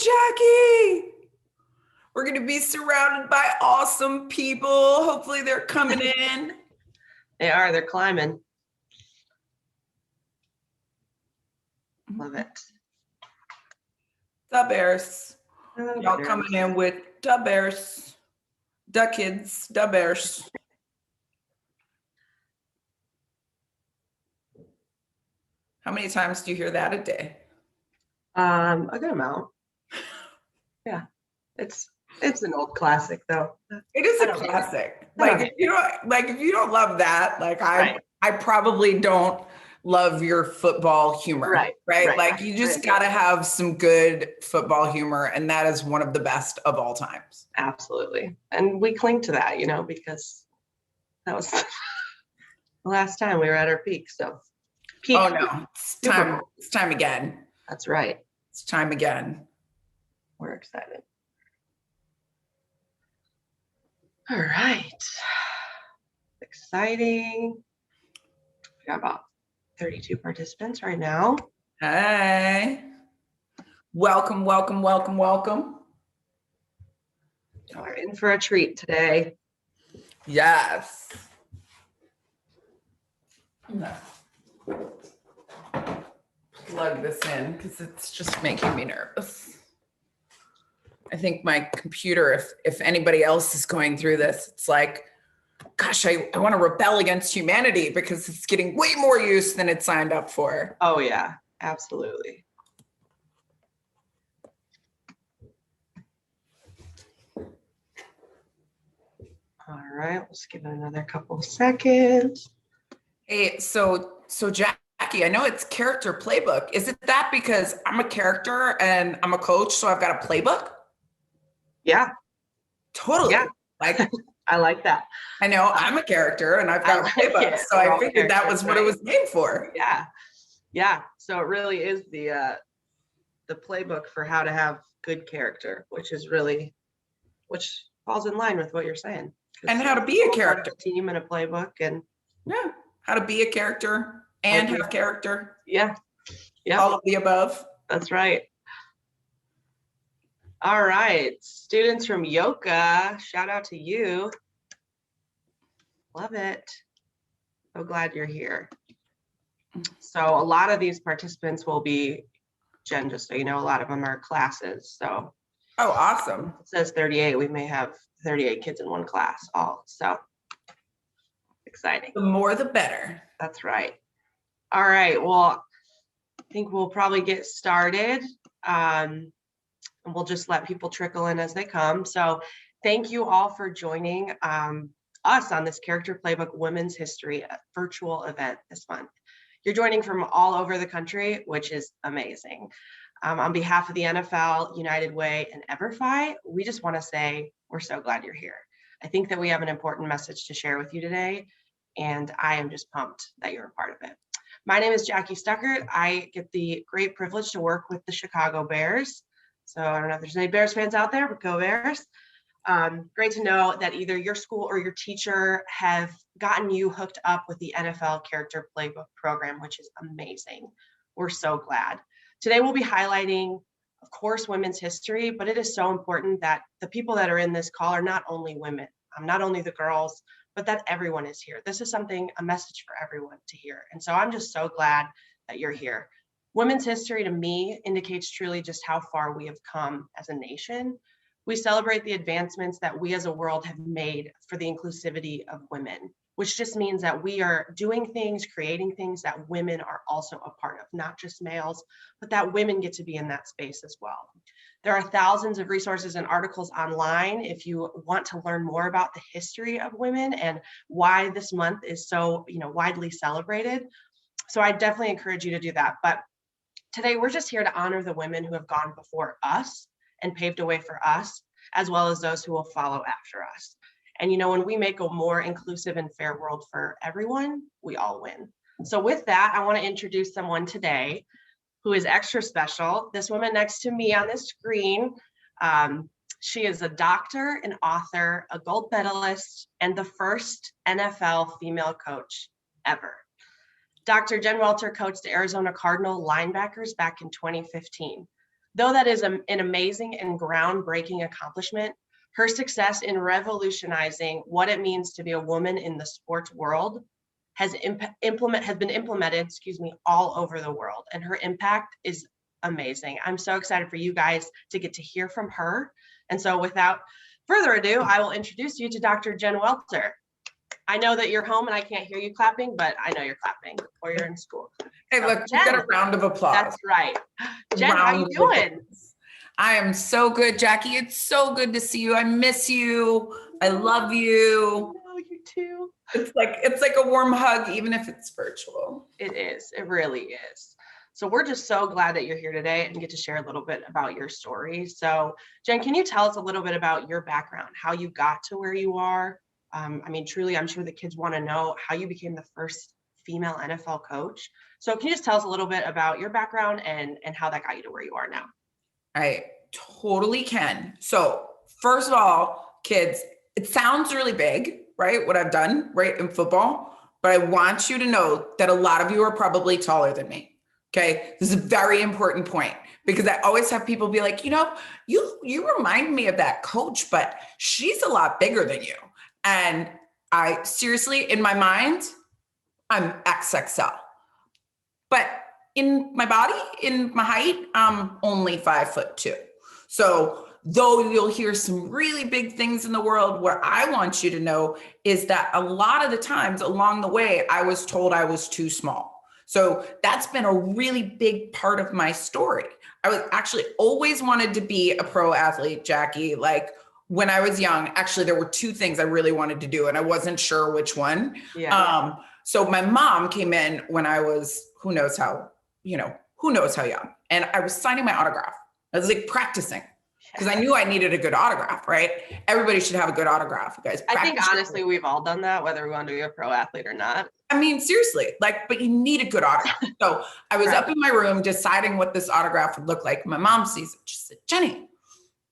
Jackie. We're going to be surrounded by awesome people. Hopefully they're coming in. They're climbing. Love it. Da Bears. Y'all coming in with Da Bears. Da kids, Da Bears. How many times do you hear that a day? A good amount. Yeah. It's an old classic though. It is a classic. If you don't love that, I probably don't love your football humor. Right. Like you just gotta have some good football humor, and that is one of the best of all times. Absolutely. And we cling to that, because that was the last time we were at our peak. So peak. Oh no, it's time again. That's right. It's time again. We're excited. All right. Exciting. We got about 32 participants right now. Hey. Welcome. We're in for a treat today. Yes. Plug this in because it's just making me nervous. I think my computer, if anybody else is going through this, it's like, gosh, I want to rebel against humanity because it's getting way more use than it signed up for. Oh yeah, absolutely. All right, let's give it another couple of seconds. Hey, so Jackie, I know it's character playbook. Is it that because I'm a character and I'm a coach, so I've got a playbook? Yeah. Totally. Yeah. I like that. I know I'm a character and I've got a playbook, so I figured that was what it was named for. Yeah. Yeah. So it really is the playbook for how to have good character, which falls in line with what you're saying. And how to be a character. Team and a playbook and how to be a character and have character. Yeah. Yeah. All of the above. That's right. All right. Students from Yoka, shout out to you. Love it. So glad you're here. So a lot of these participants will be, Jen, just so you know, a lot of them are classes. So. Oh, awesome. It says 38. We may have 38 kids in one class all. So exciting. The more the better. That's right. All right. Well, I think we'll probably get started. And we'll just let people trickle in as they come. So thank you all for joining us on this Character Playbook Women's History virtual event this month. You're joining from all over the country, which is amazing. On behalf of the NFL, United Way, and EVERFI, we just want to say we're so glad you're here. I think that we have an important message to share with you today, and I am just pumped that you're a part of it. My name is Jackie Stuckert. I get the great privilege to work with the Chicago Bears. So I don't know if there's any Bears fans out there, but go Bears. Great to know that either your school or your teacher have gotten you hooked up with the NFL Character Playbook program, which is amazing. We're so glad. Today we'll be highlighting, of course, women's history, but it is so important that the people that are in this call are not only women, not only the girls, but that everyone is here. This is a message for everyone to hear. And so I'm just so glad that you're here. Women's history to me indicates truly just how far we have come as a nation. We celebrate the advancements that we as a world have made for the inclusivity of women, which just means that we are doing things, creating things that women are also a part of, not just males, but that women get to be in that space as well. There are thousands of resources and articles online if you want to learn more about the history of women and why this month is so, widely celebrated. So I definitely encourage you to do that. But today, we're just here to honor the women who have gone before us and paved a way for us, as well as those who will follow after us. And when we make a more inclusive and fair world for everyone, we all win. So with that, I want to introduce someone today who is extra special. This woman next to me on the screen, she is a doctor, an author, a gold medalist, and the first NFL female coach ever. Dr. Jen Welter coached the Arizona Cardinal linebackers back in 2015. Though that is an amazing and groundbreaking accomplishment, her success in revolutionizing what it means to be a woman in the sports world has been implemented, all over the world. And her impact is amazing. I'm so excited for you guys to get to hear from her. And so without further ado, I will introduce you to Dr. Jen Welter. I know that you're home and I can't hear you clapping, but I know you're clapping or you're in school. Hey, So, look, we got a round of applause. That's right. Jen, how you doing? I am so good, Jackie. It's so good to see you. I miss you. I love you. Oh, you too. It's like a warm hug, even if it's virtual. It is. It really is. So we're just so glad that you're here today and get to share a little bit about your story. So Jen, can you tell us a little bit about your background, how you got to where you are? Truly, I'm sure the kids want to know how you became the first female NFL coach. So can you just tell us a little bit about your background and how that got you to where you are now? I totally can. So first of all, kids, it sounds really big, right? What I've done, right, in football, but I want you to know that a lot of you are probably taller than me. Okay. This is a very important point because I always have people be like, you remind me of that coach, but she's a lot bigger than you. And I seriously, in my mind, I'm XXL, but in my body, in my height, I'm only 5'2". So though you'll hear some really big things in the world, what I want you to know is that a lot of the times along the way, I was told I was too small. So that's been a really big part of my story. I was actually always wanted to be a pro athlete, Jackie. Like when I was young, actually, there were two things I really wanted to do, and I wasn't sure which one. Yeah. So my mom came in when I was, who knows how young. And I was signing my autograph. I was like practicing because I knew I needed a good autograph, right? Everybody should have a good autograph, you guys. I think honestly, we've all done that, whether we want to be a pro athlete or not. I mean, seriously, but you need a good autograph. So I was up in my room deciding what this autograph would look like. My mom sees it. She said, Jenny,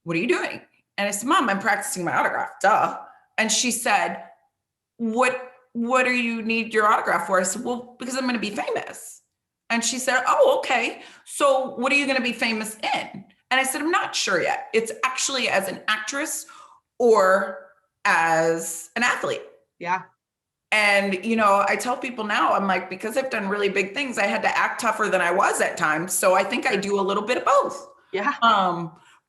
what are you doing? And I said, Mom, I'm practicing my autograph, duh. And she said, what do you need your autograph for? I said, well, because I'm going to be famous. And she said, oh, okay. So what are you going to be famous in? And I said, I'm not sure yet. It's actually as an actress or as an athlete. Yeah. And, I tell people now, I'm like, because I've done really big things, I had to act tougher than I was at times. So I think I do a little bit of both. Yeah.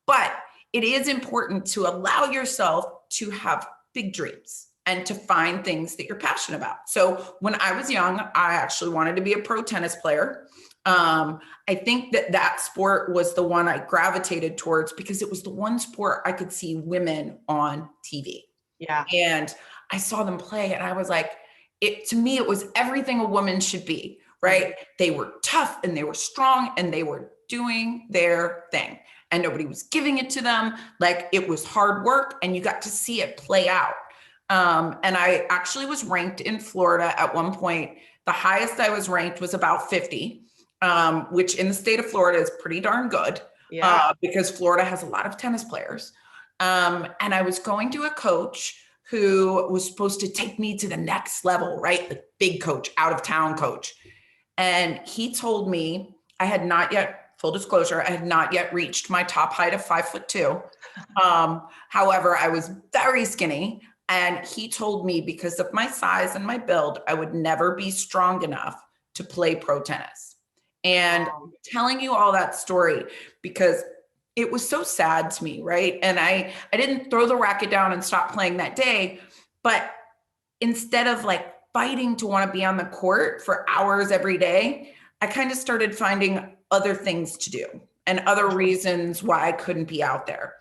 But it is important to allow yourself to have big dreams and to find things that you're passionate about. So when I was young, I actually wanted to be a pro tennis player. I think that sport was the one I gravitated towards because it was the one sport I could see women on TV. Yeah. And I saw them play and I was like, to me, it was everything a woman should be, right? They were tough and they were strong and they were doing their thing and nobody was giving it to them. Like it was hard work and you got to see it play out. And I actually was ranked in Florida at one point. The highest I was ranked was about 50, which in the state of Florida is pretty darn good. Yeah. Because Florida has a lot of tennis players. And I was going to a coach who was supposed to take me to the next level, right? The big coach, out of town coach. And he told me I had not yet, full disclosure, I had not yet reached my top height of 5'2". However, I was very skinny. And he told me because of my size and my build, I would never be strong enough to play pro tennis. And I'm telling you all that story because it was so sad to me, right? And I didn't throw the racket down and stop playing that day, but instead of like fighting to want to be on the court for hours every day, I kind of started finding other things to do and other reasons why I couldn't be out there.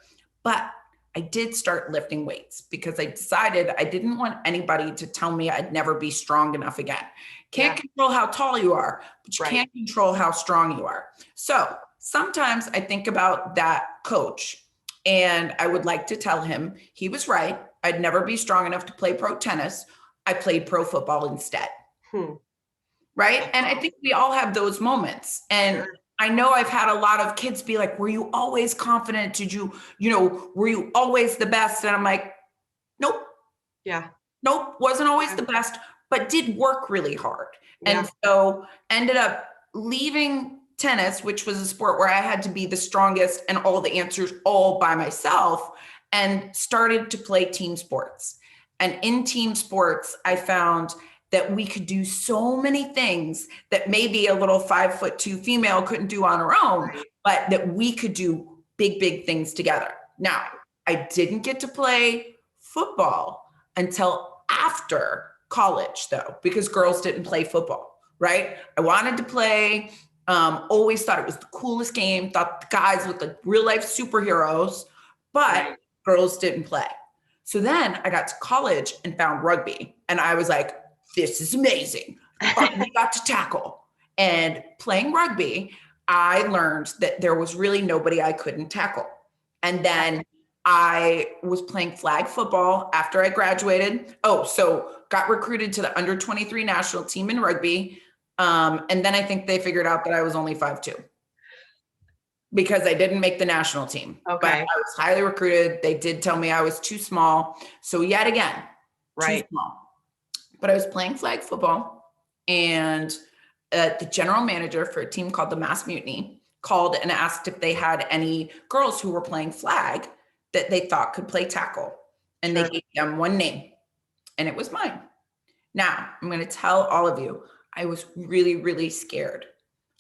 But I did start lifting weights because I decided I didn't want anybody to tell me I'd never be strong enough again. Can't control how tall you are, but you can't control how strong you are. So sometimes I think about that coach and I would like to tell him he was right. I'd never be strong enough to play pro tennis. I played pro football instead. Right. And I think we all have those moments. And I know I've had a lot of kids be like, were you always confident? Did you, were you always the best? And I'm like, nope. Yeah. Nope. Wasn't always the best, but did work really hard. And so ended up leaving tennis, which was a sport where I had to be the strongest and all the answers all by myself, and started to play team sports. And in team sports, I found that we could do so many things that maybe a little 5'2" female couldn't do on her own, Right. but that we could do big, big things together. Now, I didn't get to play football until after college, though, because girls didn't play football, right? I wanted to play, always thought it was the coolest game, thought the guys looked like real life superheroes, but Right. girls didn't play. So then I got to college and found rugby, and I was like, this is amazing. We got to tackle. And playing rugby, I learned that there was really nobody I couldn't tackle. And then I was playing flag football after I graduated. Oh, so got recruited to the under 23 national team in rugby. And then I think they figured out that I was only 5'2" because I didn't make the national team. But Okay. I was highly recruited. They did tell me I was too small. So yet again, Right. too small. But I was playing flag football, and the general manager for a team called the Mass Mutiny called and asked if they had any girls who were playing flag that they thought could play tackle. And Sure. they gave them one name, and it was mine. Now, I'm going to tell all of you, I was really, really scared.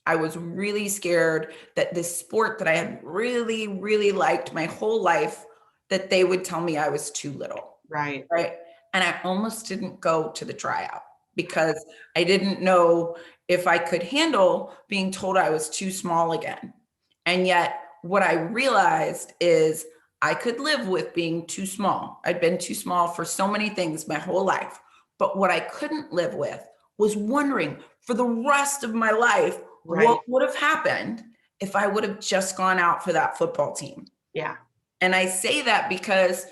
I was really scared that this sport that I had really, really liked my whole life, that they would tell me I was too little. Right. Right. And I almost didn't go to the tryout because I didn't know if I could handle being told I was too small again. And yet what I realized is I could live with being too small. I'd been too small for so many things my whole life. But what I couldn't live with was wondering for the rest of my life, Right. what would have happened if I would have just gone out for that football team. Yeah. And I say that because,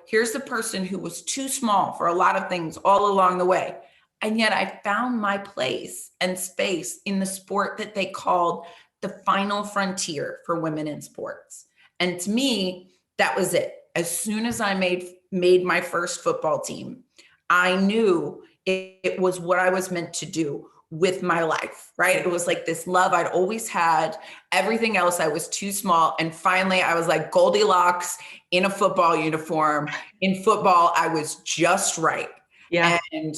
here's the person who was too small for a lot of things all along the way. And yet I found my place and space in the sport that they called the final frontier for women in sports. And to me, that was it. As soon as I made my first football team, I knew it was what I was meant to do with my life, right? It was like this love I'd always had. Everything else, I was too small. And finally, I was like Goldilocks in a football uniform. In football, I was just right. Yeah. And,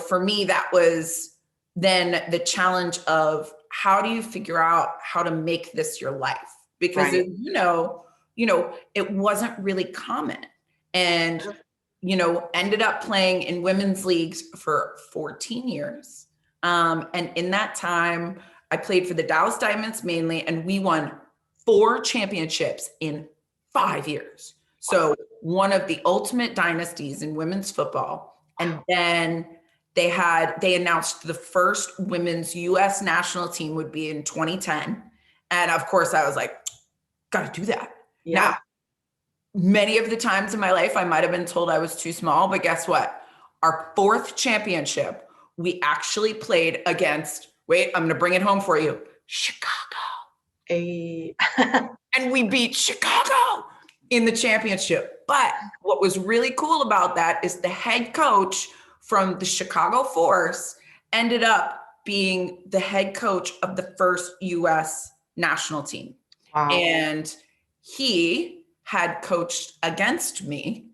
for me, that was then the challenge of how do you figure out how to make this your life? Because, Right. it wasn't really common. And, ended up playing in women's leagues for 14 years. And in that time, I played for the Dallas Diamonds mainly, and we won 4 championships in 5 years. So one of the ultimate dynasties in women's football. And then they announced the first women's US national team would be in 2010. And of course I was like, got to do that. Yeah. Now, many of the times in my life, I might've been told I was too small, but guess what? Our 4th championship, we actually played against, I'm going to bring it home for you, Chicago. And we beat Chicago in the championship. But what was really cool about that is the head coach from the Chicago Force ended up being the head coach of the first US national team. Wow. And he had coached against me,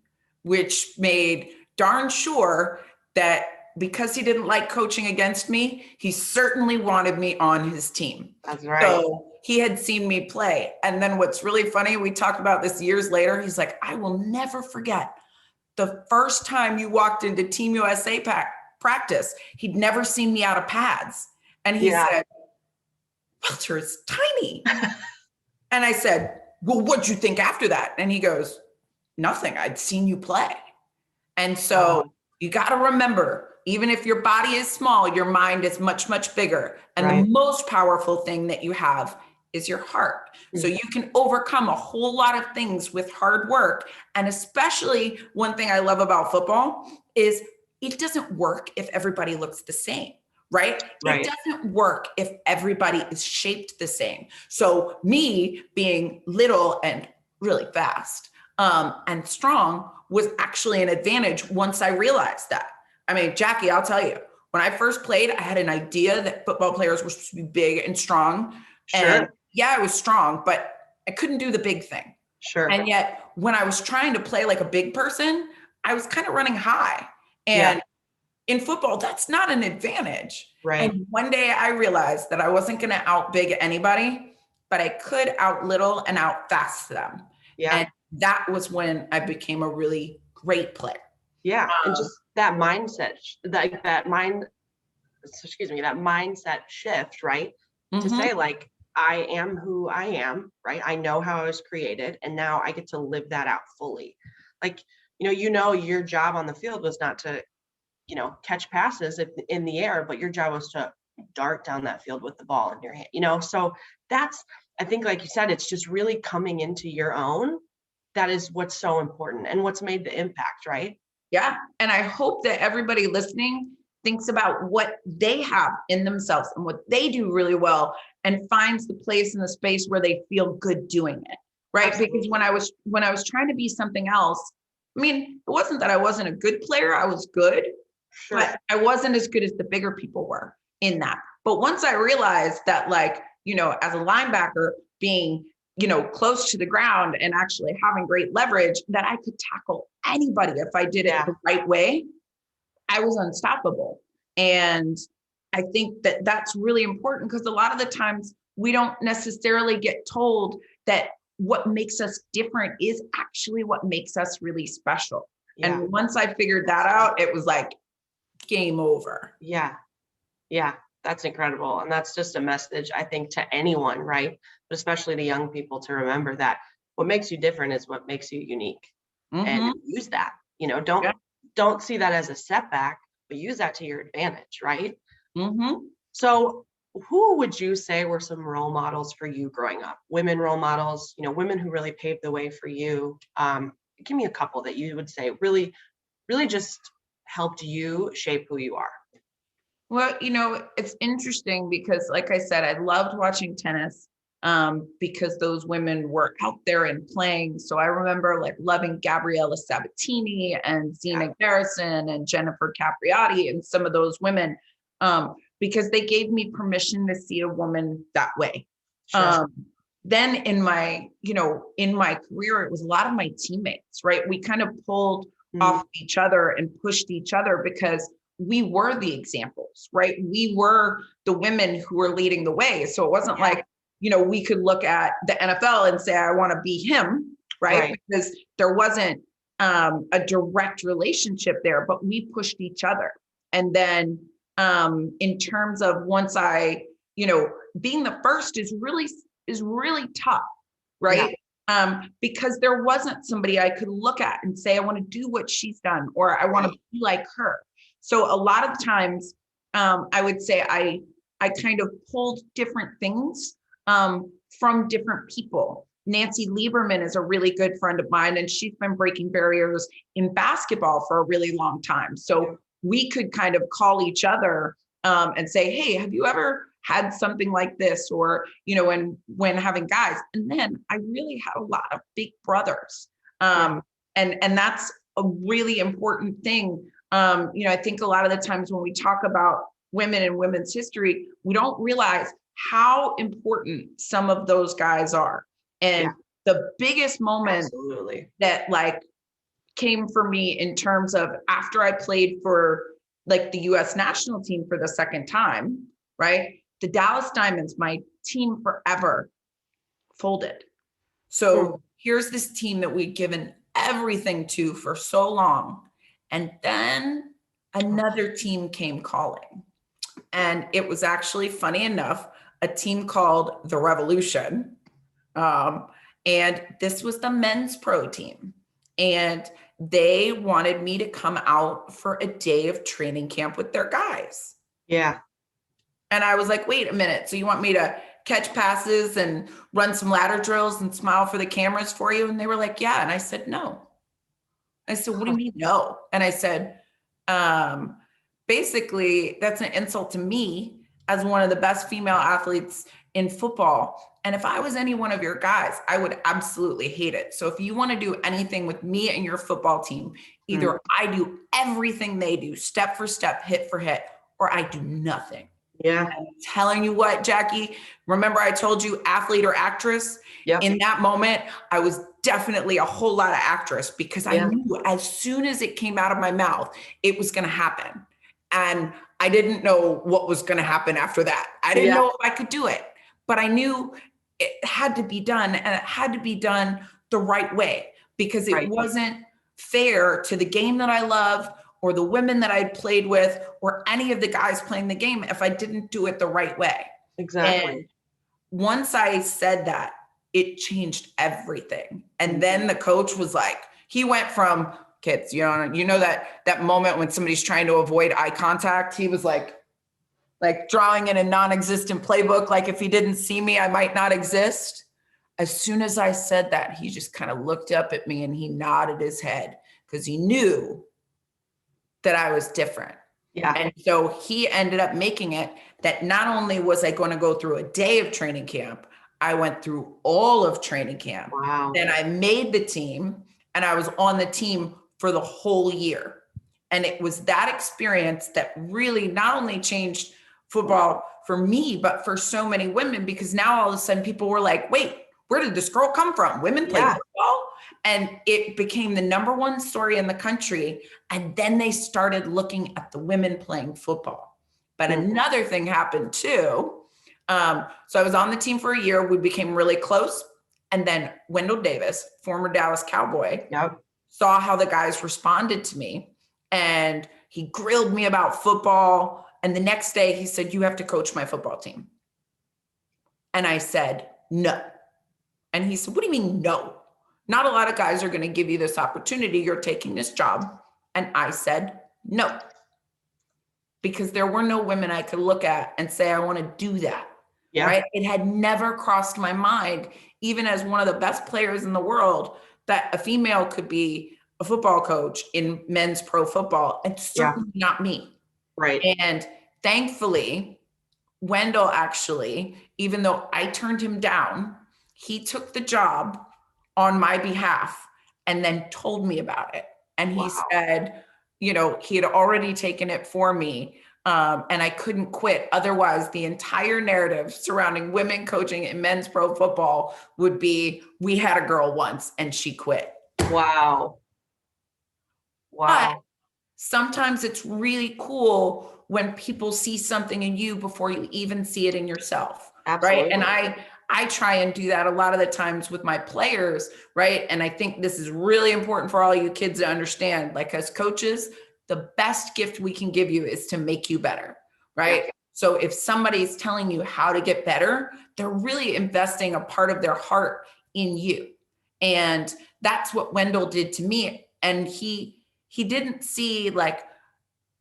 which made darn sure that because he didn't like coaching against me, he certainly wanted me on his team. That's right. So he had seen me play. And then what's really funny, we talked about this years later. He's like, I will never forget the first time you walked into Team USA practice. He'd never seen me out of pads. And he said, Welter is tiny. And I said, well, what'd you think after that? And he goes, nothing. I'd seen you play. And so you got to remember, even if your body is small, your mind is much, much bigger. And Right. the most powerful thing that you have is your heart. So you can overcome a whole lot of things with hard work. And especially one thing I love about football is it doesn't work if everybody looks the same. Right? Right. It doesn't work if everybody is shaped the same. So me being little and really fast and strong was actually an advantage once I realized that. I mean, Jackie, I'll tell you, When I first played, I had an idea that football players were supposed to be big and strong. Sure. And yeah, I was strong, but I couldn't do the big thing. Sure. And yet when I was trying to play like a big person, I was kind of running high. And in football, that's not an advantage. Right. And one day I realized that I wasn't going to out big anybody, but I could out little and out fast them. Yeah. And that was when I became a really great player. Yeah. And just that mindset, that mindset shift, right? To say like, I am who I am, right? I know how I was created, and now I get to live that out fully. Like, your job on the field was not to, catch passes in the air, but your job was to dart down that field with the ball in your hand, so that's, I think, like you said, it's just really coming into your own. That is what's so important and what's made the impact, right? Yeah. And I hope that everybody listening thinks about what they have in themselves and what they do really well, and finds the place in the space where they feel good doing it. Right. Absolutely. Because when I was trying to be something else, I mean, it wasn't that I wasn't a good player. I was good, sure, but I wasn't as good as the bigger people were in that. But once I realized that, like, as a linebacker, being, close to the ground and actually having great leverage, that I could tackle anybody if I did it the right way, I was unstoppable. And I think that that's really important, because a lot of the times we don't necessarily get told that what makes us different is actually what makes us really special. Yeah. And once I figured that out, it was like game over. Yeah. Yeah. That's incredible. And that's just a message, I think, to anyone, right? But especially to young people, to remember that what makes you different is what makes you unique. And use that, don't see that as a setback, but use that to your advantage, right? So who would you say were some role models for you growing up? Women role models, women who really paved the way for you. Give me a couple that you would say really, really just helped you shape who you are. Well, it's interesting because, like I said, I loved watching tennis because those women were out there and playing. So I remember like loving Gabriella Sabatini and Zina Garrison and Jennifer Capriati and some of those women, because they gave me permission to see a woman that way. Sure. Then in my career, it was a lot of my teammates, right? We kind of pulled off each other and pushed each other because we were the examples, right? We were the women who were leading the way. So it wasn't like, we could look at the NFL and say, I want to be him, right? Because there wasn't a direct relationship there, but we pushed each other. And then in terms of once I, being the first is really tough, right? Because there wasn't somebody I could look at and say, I want to do what she's done, or I want to be like her. So a lot of times, I would say I kind of pulled different things from different people. Nancy Lieberman is a really good friend of mine, and she's been breaking barriers in basketball for a really long time. So we could kind of call each other and say, hey, have you ever had something like this? Or, when having guys. And then I really had a lot of big brothers. And that's a really important thing. I think a lot of the times when we talk about women and women's history, we don't realize how important some of those guys are. And the biggest moment that like came for me in terms of after I played for like the US national team for the second time, right? The Dallas Diamonds, my team forever, folded. So here's this team that we'd given everything to for so long. And then another team came calling. And it was actually, funny enough, a team called the Revolution. And this was the men's pro team. And they wanted me to come out for a day of training camp with their guys. Yeah. And I was like, wait a minute. So you want me to catch passes and run some ladder drills and smile for the cameras for you? And they were like, yeah. And I said, no. I said, what do you mean no? And I said, basically, that's an insult to me as one of the best female athletes in football. And if I was any one of your guys, I would absolutely hate it. So if you want to do anything with me and your football team, either I do everything they do, step for step, hit for hit, or I do nothing. Yeah. I'm telling you what, Jackie, remember I told you athlete or actress? Yep. In that moment, I was definitely a whole lot of actress because I Yeah. knew as soon as it came out of my mouth, it was going to happen. And I didn't know what was going to happen after that. I didn't know if I could do it, but I knew it had to be done, and it had to be done the right way, because it wasn't fair to the game that I love or the women that I'd played with or any of the guys playing the game if I didn't do it the right way. Exactly. And once I said that, it changed everything. And then the coach was like, he went from, kids, you know that moment when somebody's trying to avoid eye contact, he was like drawing in a non-existent playbook, like if he didn't see me, I might not exist. As soon as I said that, he just kind of looked up at me and he nodded his head because he knew that I was different. Yeah. And so he ended up making it that not only was I going to go through a day of training camp, I went through all of training camp. Wow. Then I made the team, and I was on the team for the whole year. And it was that experience that really not only changed football for me, but for so many women, because now all of a sudden people were like, wait, where did this girl come from? Women play football? And it became the #1 story in the country. And then they started looking at the women playing football. But another thing happened too. So I was on the team for a year. We became really close. And then Wendell Davis, former Dallas Cowboy, saw how the guys responded to me. And he grilled me about football. And the next day he said, you have to coach my football team. And I said, no. And he said, what do you mean, no? Not a lot of guys are going to give you this opportunity. You're taking this job. And I said, no. Because there were no women I could look at and say, I want to do that. Yeah. Right? It had never crossed my mind, even as one of the best players in the world, that a female could be a football coach in men's pro football, and certainly not me. Right. And thankfully, Wendell actually, even though I turned him down, he took the job on my behalf and then told me about it. And he said, you know, he had already taken it for me. And I couldn't quit. Otherwise, the entire narrative surrounding women coaching in men's pro football would be, we had a girl once and she quit. Wow. Wow. But sometimes it's really cool when people see something in you before you even see it in yourself. Absolutely. Right. And I try and do that a lot of the times with my players. Right. And I think this is really important for all you kids to understand. Like, as coaches, the best gift we can give you is to make you better. Right. Yeah. So if somebody's telling you how to get better, they're really investing a part of their heart in you. And that's what Wendell did to me. And he didn't see like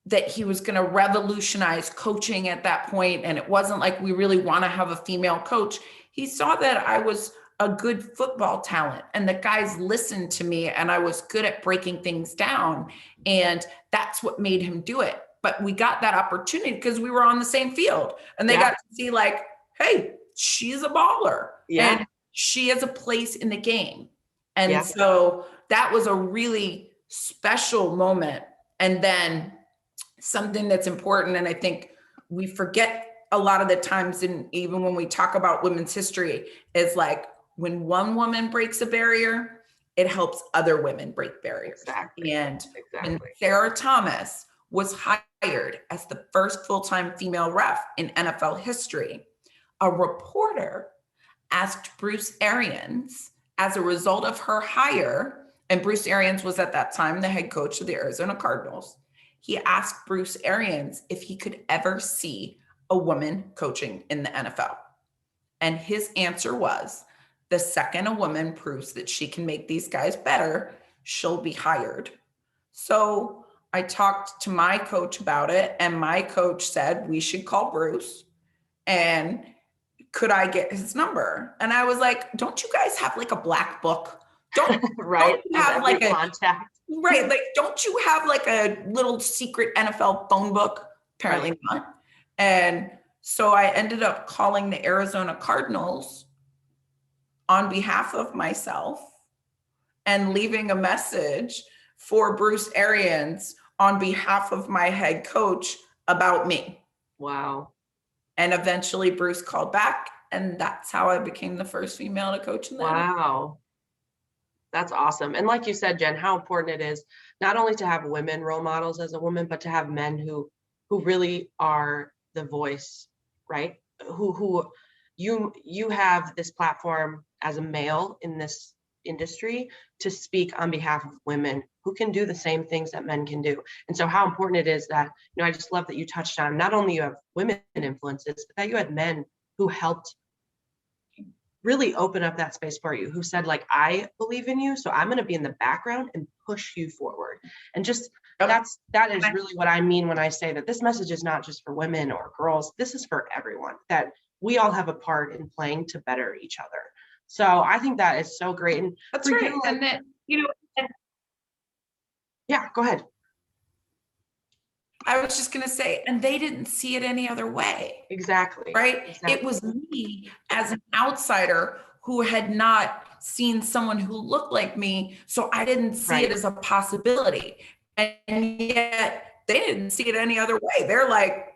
that he was going to revolutionize coaching at that point. And it wasn't like we really want to have a female coach. He saw that I was a good football talent and the guys listened to me and I was good at breaking things down. And that's what made him do it. But we got that opportunity because we were on the same field and they got to see like, hey, she's a baller and she has a place in the game. And so that was a really special moment. And then something that's important, and I think we forget a lot of the times, and even when we talk about women's history, is like when one woman breaks a barrier, it helps other women break barriers. Exactly. And when Sarah Thomas was hired as the first full-time female ref in NFL history, a reporter asked Bruce Arians, as a result of her hire, and Bruce Arians was at that time the head coach of the Arizona Cardinals, he asked Bruce Arians if he could ever see a woman coaching in the NFL. And his answer was, the second a woman proves that she can make these guys better, she'll be hired. So I talked to my coach about it, and my coach said we should call Bruce, and could I get his number? And I was like, don't you guys have like a black book? Don't you have like a contact? Right. Like, don't you have like a little secret NFL phone book? Apparently not. And so I ended up calling the Arizona Cardinals on behalf of myself and leaving a message for Bruce Arians on behalf of my head coach about me. Wow. And eventually Bruce called back, and that's how I became the first female to coach in the NFL. Wow. That's awesome. And like you said, Jen, how important it is not only to have women role models as a woman, but to have men who really are the voice, right? Who you have this platform as a male in this industry to speak on behalf of women who can do the same things that men can do. And so how important it is that, I just love that you touched on not only you have women influences, but that you had men who helped really open up that space for you, who said, like, I believe in you, so I'm going to be in the background and push you forward. And just that is really what I mean when I say that this message is not just for women or girls. This is for everyone, that we all have a part in playing to better each other. So I think that is so great. And that's right. You, like, and then, yeah, go ahead. I was just going to say, and they didn't see it any other way. Exactly. Right. Exactly. It was me as an outsider who had not seen someone who looked like me. So I didn't see it as a possibility. And yet they didn't see it any other way. They're like,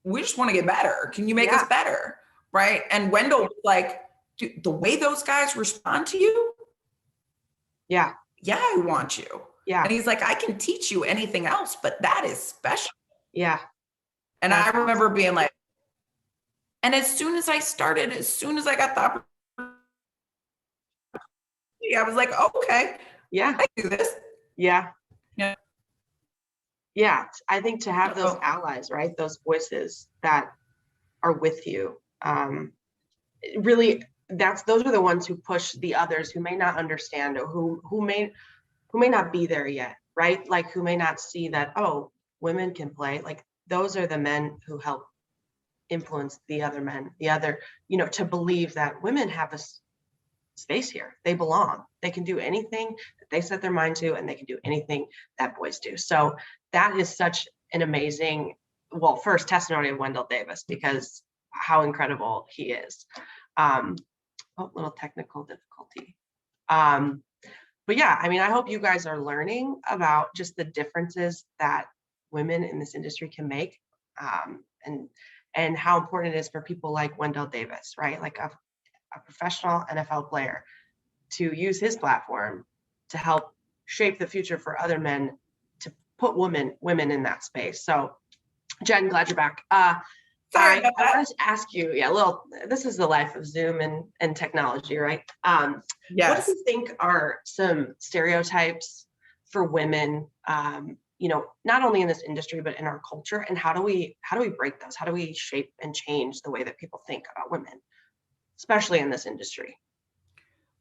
we just want to get better. Can you make us better? Right. And Wendell was like, dude, the way those guys respond to you. Yeah, I want you. Yeah. And he's like, I can teach you anything else, but that is special. Yeah. And I remember being like, and as soon as I started, as soon as I got the opportunity, I was like, oh, okay, yeah, I do this. Yeah. Yeah. Yeah. I think to have those allies, right? Those voices that are with you, really, those are the ones who push the others who may not understand or who may not be there yet, right? Like who may not see that, oh, women can play. Like those are the men who help influence the other men, to believe that women have a space here. They belong. They can do anything that they set their mind to, and they can do anything that boys do. So that is such an amazing, first testimony of Wendell Davis, because how incredible he is. Little technical difficulty. But yeah, I mean, I hope you guys are learning about just the differences that women in this industry can make, and how important it is for people like Wendell Davis, right? Like a professional NFL player, to use his platform to help shape the future for other men, to put women in that space. So Jen, glad you're back. Sorry about that. I wanted to ask you, this is the life of Zoom and technology, right? Yes. What do you think are some stereotypes for women, not only in this industry, but in our culture? And how do we break those? How do we shape and change the way that people think about women, especially in this industry?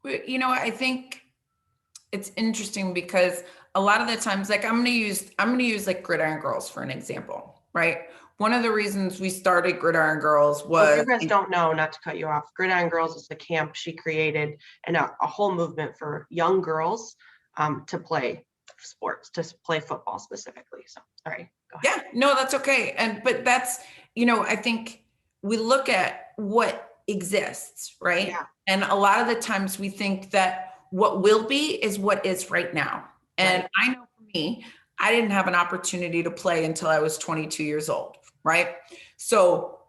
I think it's interesting because a lot of the times, like I'm going to use like Gridiron Girls for an example, right? One of the reasons we started Gridiron Girls was— if you guys don't know, not to cut you off, Gridiron Girls is the camp she created, and a whole movement for young girls to play sports, to play football specifically. So sorry. Go ahead. Yeah, no, that's okay. But that's, I think we look at what exists, right? Yeah. And a lot of the times we think that what will be is what is right now. And right. I know for me, I didn't have an opportunity to play until I was 22 years old, right? So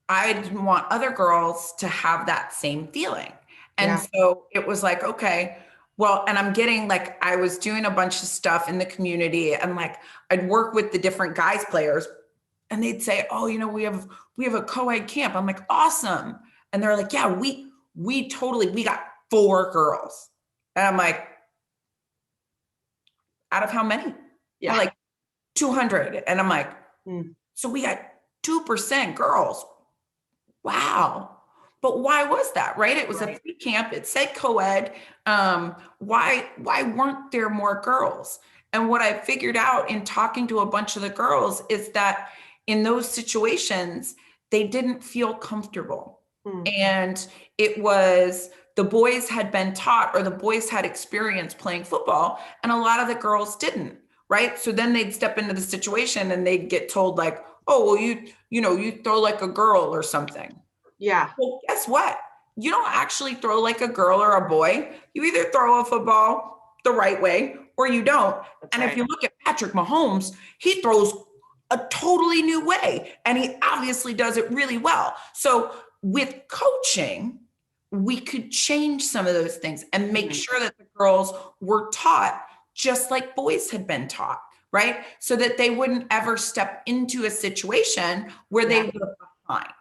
I didn't want other girls to have that same feeling. And so it was like, okay, well, and I'm getting like, I was doing a bunch of stuff in the community, and like, I'd work with the different guys players, and they'd say, oh, we have a co-ed camp. I'm like, awesome. And they're like, yeah, we got 4 girls. And I'm like, out of how many? Yeah. Like 200. And I'm like, so we got 2% girls. Wow. But why was that, right? It was a free camp. It said co-ed. Why weren't there more girls? And what I figured out in talking to a bunch of the girls is that in those situations, they didn't feel comfortable. And it was, the boys had been taught, or the boys had experience playing football, and a lot of the girls didn't, right? So then they'd step into the situation and they'd get told like, oh, well, you throw like a girl or something. Yeah. Well, guess what? You don't actually throw like a girl or a boy. You either throw a football the right way or you don't. That's and right. If you look at Patrick Mahomes, he throws a totally new way. And he obviously does it really well. So with coaching, we could change some of those things and make sure that the girls were taught just like boys had been taught, right? So that they wouldn't ever step into a situation where they were behind.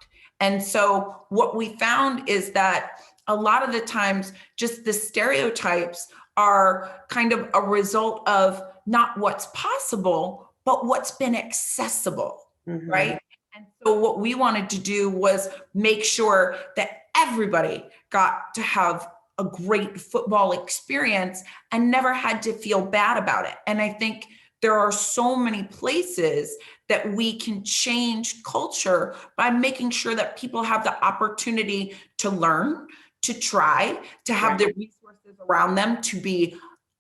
And so what we found is that a lot of the times, just the stereotypes are kind of a result of not what's possible, but what's been accessible, right? And so what we wanted to do was make sure that everybody got to have a great football experience and never had to feel bad about it. And I think there are so many places that we can change culture by making sure that people have the opportunity to learn, to try, to have the resources around them to be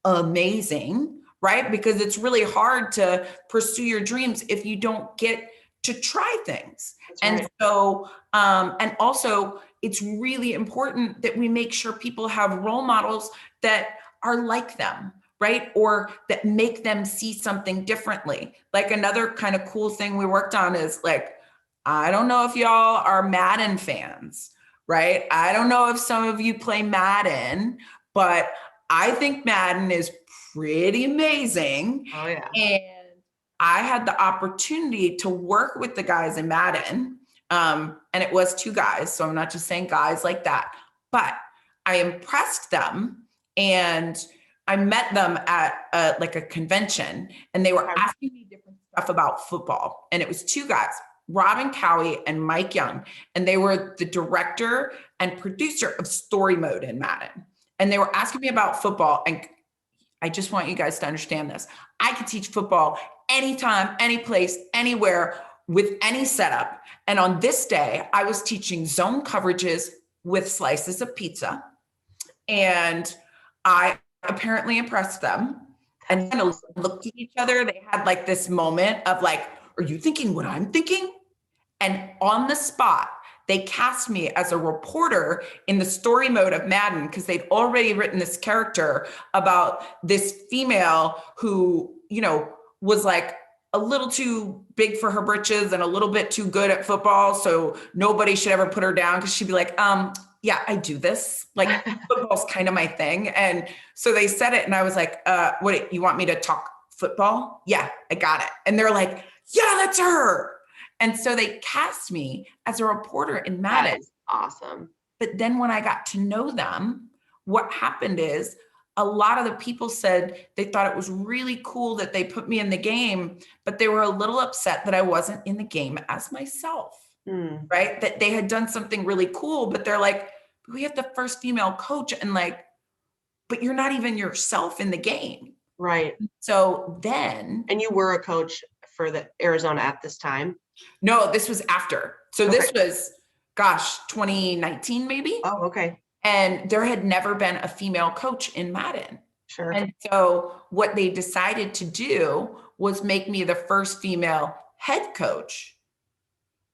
amazing, right? Because it's really hard to pursue your dreams if you don't get to try things. And so, and also it's really important that we make sure people have role models that are like them, right? Or that make them see something differently. Like another kind of cool thing we worked on is like, I don't know if y'all are Madden fans, right? I don't know if some of you play Madden, but I think Madden is pretty amazing. Oh yeah. And I had the opportunity to work with the guys in Madden. And it was 2 guys. So I'm not just saying guys like that, but I impressed them and I met them at like a convention and they were asking me different stuff about football. And it was 2 guys, Robin Cowie and Mike Young. And they were the director and producer of Story Mode in Madden. And they were asking me about football. And I just want you guys to understand this. I could teach football anytime, any place, anywhere with any setup. And on this day, I was teaching zone coverages with slices of pizza. And I apparently impressed them and kind of looked at each other. They had like this moment of like, are you thinking what I'm thinking? And on the spot, they cast me as a reporter in the Story Mode of Madden because they'd already written this character about this female who, you know, was like a little too big for her britches and a little bit too good at football. So nobody should ever put her down because she'd be like, yeah, I do this. Like football's kind of my thing. And so they said it and I was like, what, you want me to talk football? Yeah, I got it. And they're like, yeah, that's her. And so they cast me as a reporter in Madden. That is awesome. But then when I got to know them, what happened is a lot of the people said they thought it was really cool that they put me in the game, but they were a little upset that I wasn't in the game as myself, right? That they had done something really cool, but they're like, we have the first female coach and like, but you're not even yourself in the game. Right. So then. And you were a coach for the Arizona at this time? No, this was after. So this was, gosh, 2019 maybe. Oh, okay. And there had never been a female coach in Madden. Sure. And so what they decided to do was make me the first female head coach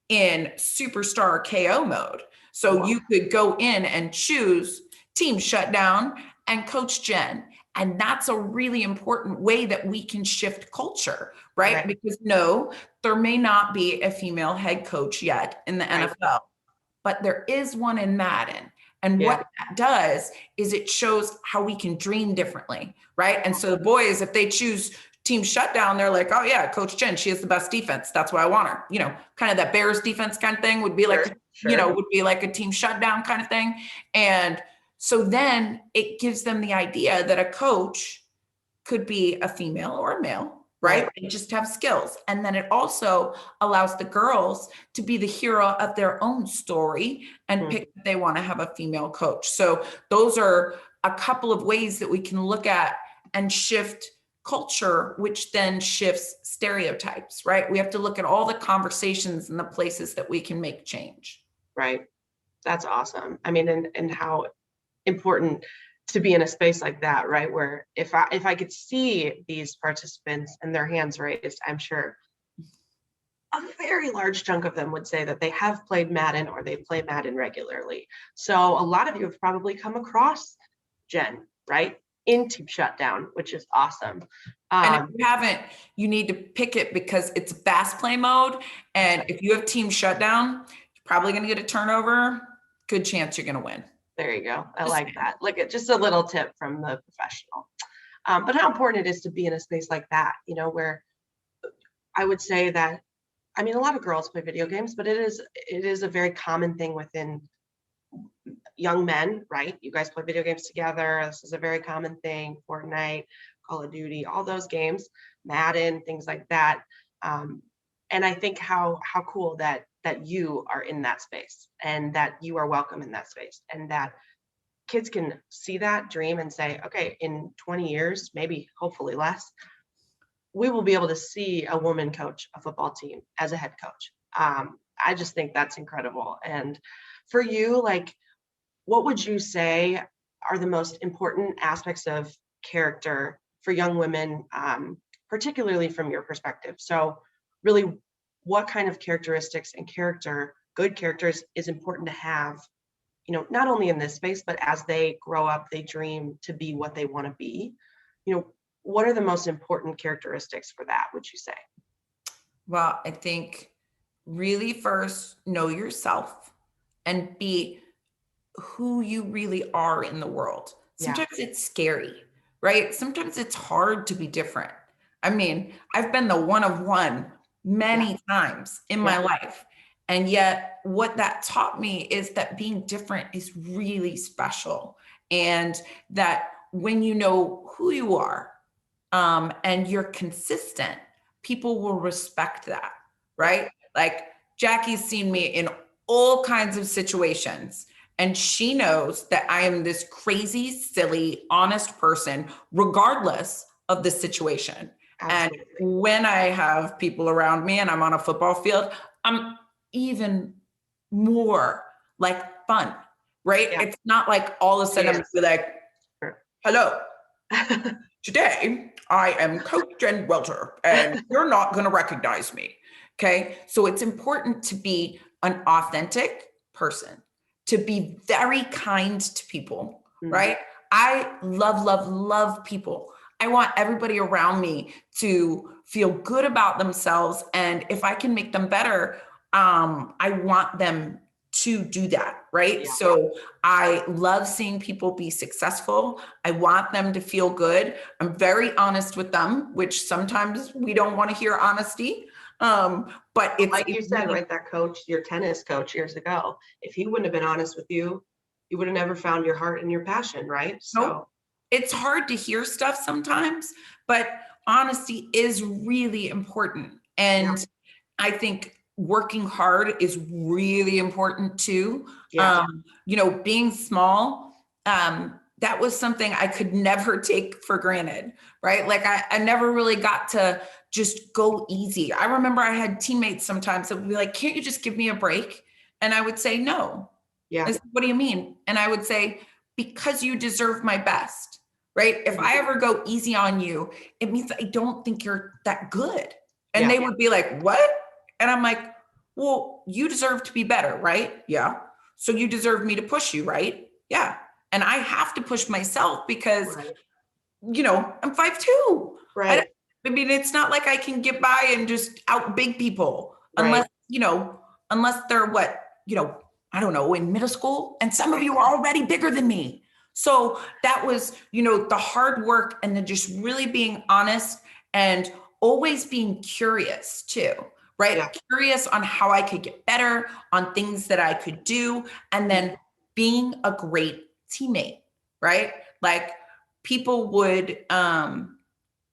in Superstar KO mode. So you could go in and choose team shutdown and Coach Jen. And that's a really important way that we can shift culture, right? Because no, there may not be a female head coach yet in the NFL, but there is one in Madden. And what that does is it shows how we can dream differently, right? And so the boys, if they choose team shutdown, they're like, oh yeah, Coach Jen, she has the best defense. That's why I want her. You know, kind of that Bears defense kind of thing would be like, you know, would be like a team shutdown kind of thing. And so then it gives them the idea that a coach could be a female or a male, right? They just have skills. And then it also allows the girls to be the hero of their own story and pick that they want to have a female coach. So those are a couple of ways that we can look at and shift culture, which then shifts stereotypes, right? We have to look at all the conversations and the places that we can make change. Right. That's awesome. I mean, and how important to be in a space like that, right? Where if I could see these participants and their hands raised, I'm sure a very large chunk of them would say that they have played Madden or they play Madden regularly. So a lot of you have probably come across Jen, right? in Team Shutdown, which is awesome. And if you haven't, you need to pick it because it's fast play mode. And if you have Team Shutdown, you're probably going to get a turnover. Good chance you're going to win. There you go. I like that. Look at just a little tip from the professional. But how important it is to be in a space like that, you know, where I would say that, I mean, a lot of girls play video games, but it is a very common thing within young men, right? You guys play video games together. This is a very common thing. Fortnite, Call of Duty, all those games, Madden, things like that. And I think how cool that you are in that space and that you are welcome in that space, and that kids can see that dream and say, okay, in 20 years, maybe hopefully less, we will be able to see a woman coach a football team as a head coach. I just think that's incredible. And for you, like, what would you say are the most important aspects of character for young women, particularly from your perspective? So really, what kind of characteristics and good characters is important to have, you know, not only in this space, but as they grow up, they dream to be what they want to be. You know, what are the most important characteristics for that, would you say? Well, I think really first, know yourself and be who you really are in the world. Sometimes it's scary, right? Sometimes it's hard to be different. I mean, I've been the one of one many times in my life. And yet what that taught me is that being different is really special. And that when you know who you are, and you're consistent, people will respect that, right? Like Jackie's seen me in all kinds of situations, and she knows that I am this crazy, silly, honest person, regardless of the situation. Absolutely. And when I have people around me and I'm on a football field, I'm even more like fun, right? Yeah. It's not like all of a sudden I'm be like, hello, today I am Coach Jen Welter and you're not going to recognize me. Okay. So it's important to be an authentic person, to be very kind to people, right? I love people. I want everybody around me to feel good about themselves. And if I can make them better, I want them to do that, right? Yeah. So I love seeing people be successful. I want them to feel good. I'm very honest with them, which sometimes we don't want to hear honesty. But it's like you said, right? That coach, your tennis coach years ago, if he wouldn't have been honest with you, you would have never found your heart and your passion, right? So it's hard to hear stuff sometimes, but honesty is really important. And I think working hard is really important too. You know, being small, that was something I could never take for granted, right? Like I never really got to just go easy. I remember I had teammates sometimes that would be like, can't you just give me a break? And I would say, no. Yeah. Said, what do you mean? And I would say, because you deserve my best, right? If I ever go easy on you, it means I don't think you're that good. And they would be like, what? And I'm like, well, you deserve to be better, right? Yeah. So you deserve me to push you, right? Yeah. And I have to push myself because, you know, I'm 5'2". Right. I mean, it's not like I can get by and just out big people unless, you know, unless they're what, you know, I don't know, in middle school. And some of you are already bigger than me. So that was, you know, the hard work and then just really being honest and always being curious too, right? Yeah. Curious on how I could get better, on things that I could do, and then being a great teammate, right? Like people would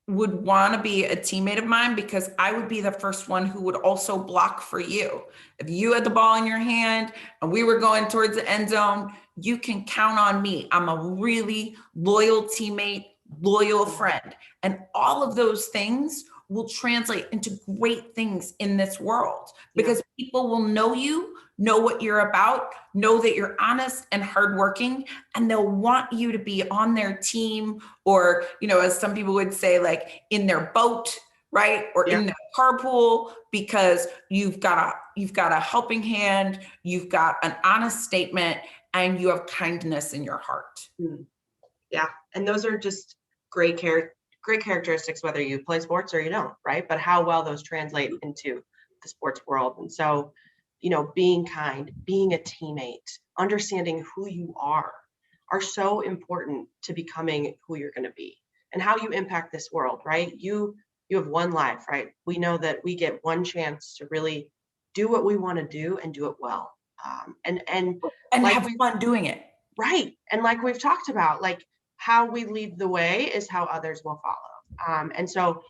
want to be a teammate of mine because I would be the first one who would also block for you. If you had the ball in your hand and we were going towards the end zone, you can count on me. I'm a really loyal teammate, loyal friend. And all of those things will translate into great things in this world because people will know you, know what you're about, know that you're honest and hardworking, and they'll want you to be on their team or, you know, as some people would say, like in their boat, right? Or in their carpool, because you've got a helping hand, you've got an honest statement, and you have kindness in your heart. Yeah. And those are just great characteristics, whether you play sports or you don't, right? But how well those translate into the sports world. And so, being kind, being a teammate, understanding who you are so important to becoming who you're going to be and how you impact this world, right? You have one life, right? We know that we get one chance to really do what we want to do and do it well. And And like have fun doing it. right. And like we've talked about, like how we lead the way is how others will follow. And so,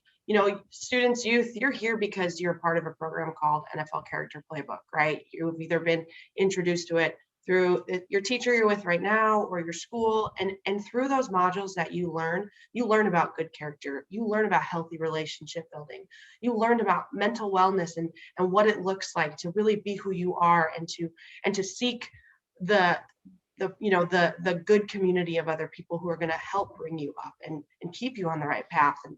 students, youth, you're here because you're part of a program called NFL Character Playbook, right? You've either been introduced to it through your teacher you're with right now or your school. And through those modules that you learn about good character, you learn about healthy relationship building, you learn about mental wellness and what it looks like to really be who you are and to seek the good community of other people who are going to help bring you up and keep you on the right path. And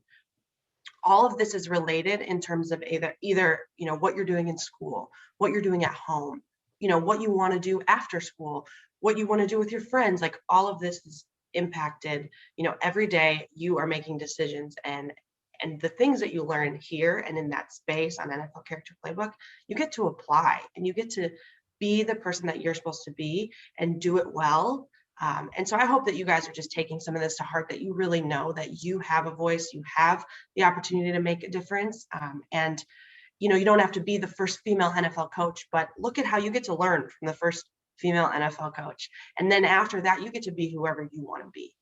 all of this is related in terms of either what you're doing in school, what you're doing at home, what you want to do after school, what you want to do with your friends. Like all of this is impacted, every day you are making decisions, and the things that you learn here and in that space on NFL Character Playbook, you get to apply and you get to be the person that you're supposed to be and do it well. And so I hope that you guys are just taking some of this to heart, that you really know that you have a voice, you have the opportunity to make a difference. And you don't have to be the first female NFL coach, but look at how you get to learn from the first female NFL coach. And then after that, you get to be whoever you want to be.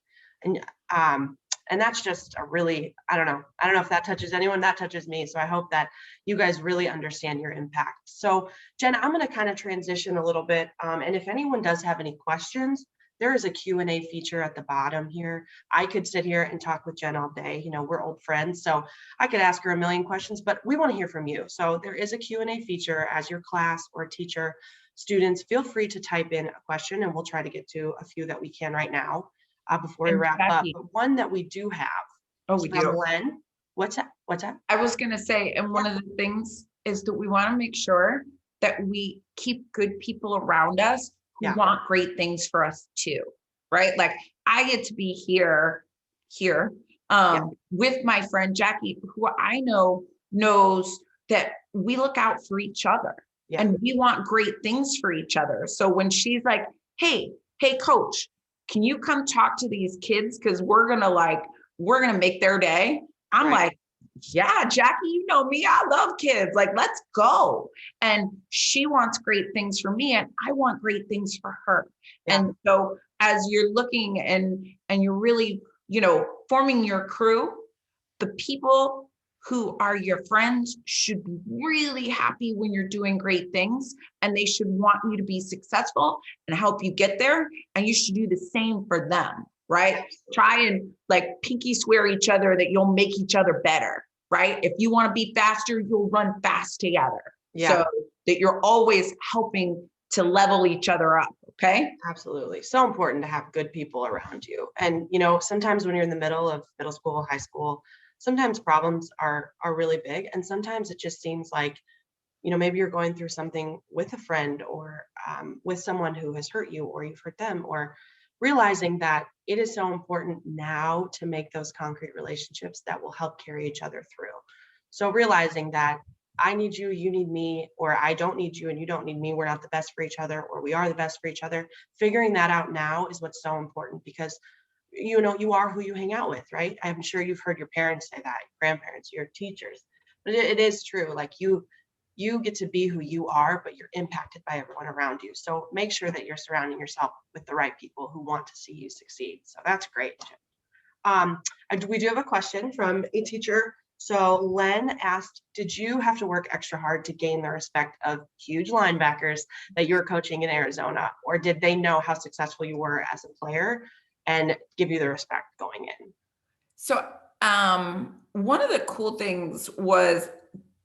And that's just a really, I don't know if that touches anyone, that touches me. So I hope that you guys really understand your impact. So Jen, I'm going to kind of transition a little bit. And if anyone does have any questions, there is a Q&A feature at the bottom here. I could sit here and talk with Jen all day. We're old friends, so I could ask her a million questions, but we want to hear from you. So there is a Q&A feature as your class or teacher. Students, feel free to type in a question and we'll try to get to a few that we can right now before we wrap up. But one that we do have we do. from Len. What's that? I was going to say, and one of the things is that we want to make sure that we keep good people around us who want great things for us too, right? Like I get to be here with my friend Jackie, who I know knows that we look out for each other and we want great things for each other. So when she's like, hey coach, can you come talk to these kids? Cause we're going to make their day. I'm like, yeah, Jackie, you know me, I love kids. Like, let's go. And she wants great things for me and I want great things for her. Yeah. And so as you're looking and you're really, forming your crew, the people who are your friends should be really happy when you're doing great things, and they should want you to be successful and help you get there. And you should do the same for them. Right? Try and like pinky swear each other that you'll make each other better, right? If you want to be faster, you'll run fast together. So that you're always helping to level each other up. Okay. Absolutely. So important to have good people around you. And, sometimes when you're in the middle of middle school, high school, sometimes problems are really big. And sometimes it just seems like, maybe you're going through something with a friend or with someone who has hurt you, or you've hurt them, or realizing that it is so important now to make those concrete relationships that will help carry each other through. So realizing that I need you, you need me, or I don't need you and you don't need me. We're not the best for each other, or we are the best for each other. Figuring that out now is what's so important, because you are who you hang out with, right? I'm sure you've heard your parents say that, your grandparents, your teachers, but it is true. Like you get to be who you are, but you're impacted by everyone around you. So make sure that you're surrounding yourself with the right people who want to see you succeed. So that's great. We do have a question from a teacher. So Len asked, did you have to work extra hard to gain the respect of huge linebackers that you're coaching in Arizona? Or did they know how successful you were as a player and give you the respect going in? So one of the cool things was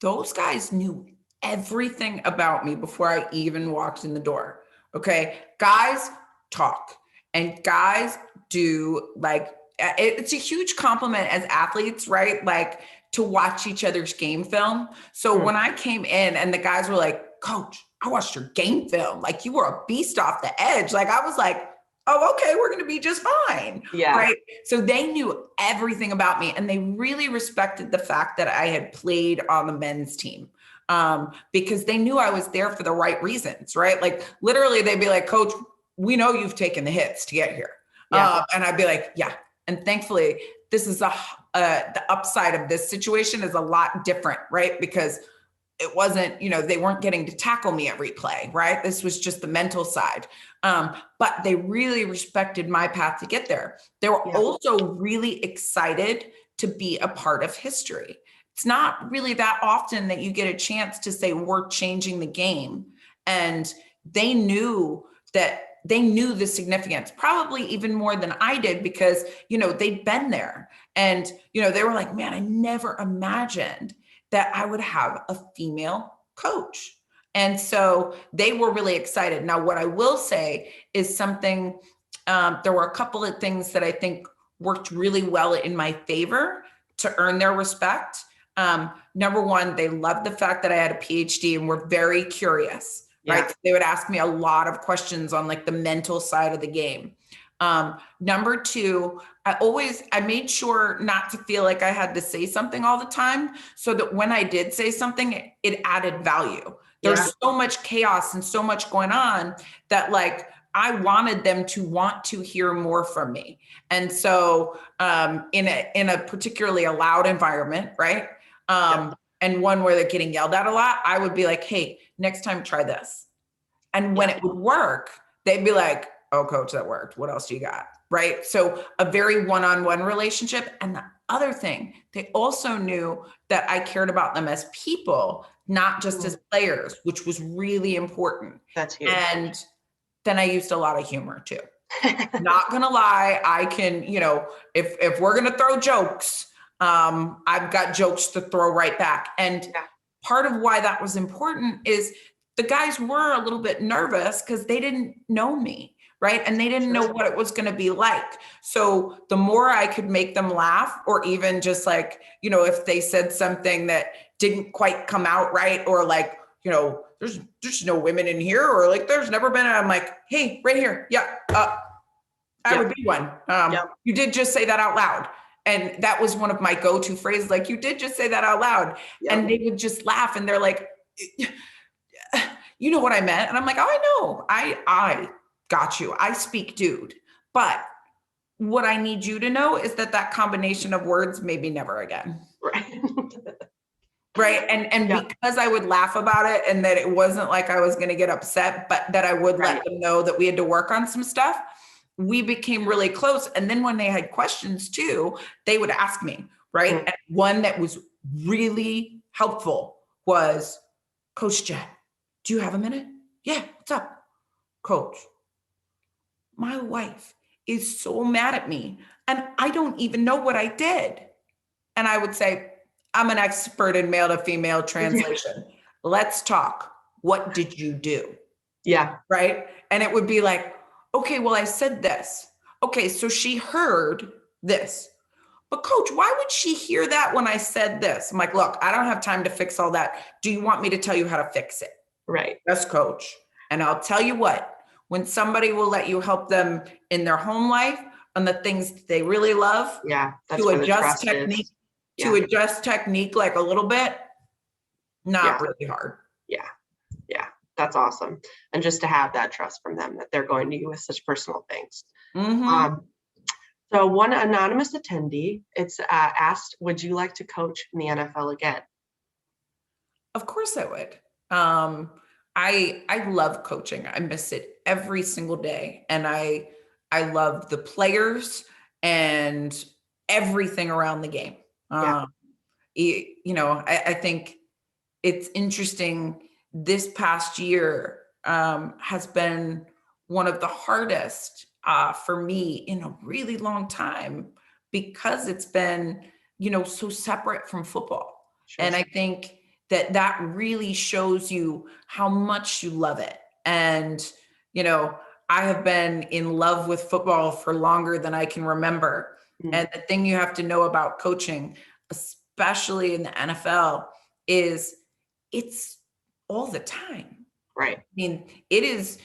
those guys knew everything about me before I even walked in the door. Okay. Guys talk and guys do, like, it's a huge compliment as athletes, right? Like to watch each other's game film. So when I came in and the guys were like, coach, I watched your game film. Like you were a beast off the edge. Like I was like, oh, okay, we're going to be just fine. Yeah. Right. So they knew everything about me, and they really respected the fact that I had played on the men's team. Because they knew I was there for the right reasons, right? Like literally they'd be like, Coach, we know you've taken the hits to get here. Yeah. And I'd be like, yeah. And thankfully, this is the upside of this situation is a lot different, right? Because it wasn't, they weren't getting to tackle me every play, right? This was just the mental side. But they really respected my path to get there. They were also really excited to be a part of history. It's not really that often that you get a chance to say, we're changing the game. And they knew the significance, probably even more than I did, because, they'd been there. And, they were like, man, I never imagined that I would have a female coach. And so they were really excited. Now, what I will say is something, there were a couple of things that I think worked really well in my favor to earn their respect. Number one, they loved the fact that I had a PhD and were very curious, right? So they would ask me a lot of questions on like the mental side of the game. Number two, I made sure not to feel like I had to say something all the time, so that when I did say something, it added value. There's so much chaos and so much going on that like, I wanted them to want to hear more from me. And so, in a particularly a loud environment, right? And one where they're getting yelled at a lot, I would be like, hey, next time try this. And when it would work, they'd be like, oh, Coach, that worked. What else do you got? Right. So a very one-on-one relationship. And the other thing, they also knew that I cared about them as people, not just as players, which was really important. That's huge. And then I used a lot of humor too. Not gonna lie, I can, if we're gonna throw jokes, I've got jokes to throw right back. And part of why that was important is the guys were a little bit nervous because they didn't know me, right? And they didn't know what it was going to be like. So the more I could make them laugh, or even just like, if they said something that didn't quite come out right, or like, there's no women in here, or like, there's never been, I'm like, hey, right here. Yeah. I would be one. You did just say that out loud. And that was one of my go-to phrases. Like, you did just say that out loud. And they would just laugh, and they're like, you know what I meant? And I'm like, oh, I know. I got you. I speak dude. But what I need you to know is that combination of words, maybe never again. Right. Right. And because I would laugh about it, and that it wasn't like I was going to get upset, but that I would let them know that we had to work on some stuff, we became really close. And then when they had questions too, they would ask me, right? And one that was really helpful was, Coach Jen, do you have a minute? Yeah, what's up? Coach, my wife is so mad at me, and I don't even know what I did. And I would say, I'm an expert in male to female translation. Let's talk. What did you do? Yeah. Right. And it would be like, okay, well, I said this. Okay, so she heard this. But Coach, why would she hear that when I said this? I'm like, look, I don't have time to fix all that. Do you want me to tell you how to fix it? Right. Yes, Coach. And I'll tell you what, when somebody will let you help them in their home life on the things they really love, that's to adjust technique, adjust technique like a little bit, not really hard. Yeah. That's awesome. And just to have that trust from them that they're going to you with such personal things. So one anonymous attendee, it's asked, would you like to coach in the NFL again? Of course I would. I love coaching. I miss it every single day. And I love the players and everything around the game. I think it's interesting. This past year has been one of the hardest for me in a really long time, because it's been, so separate from football. And I think that really shows you how much you love it. And, I have been in love with football for longer than I can remember. And the thing you have to know about coaching, especially in the NFL, is it's all the time. Right. I mean, it is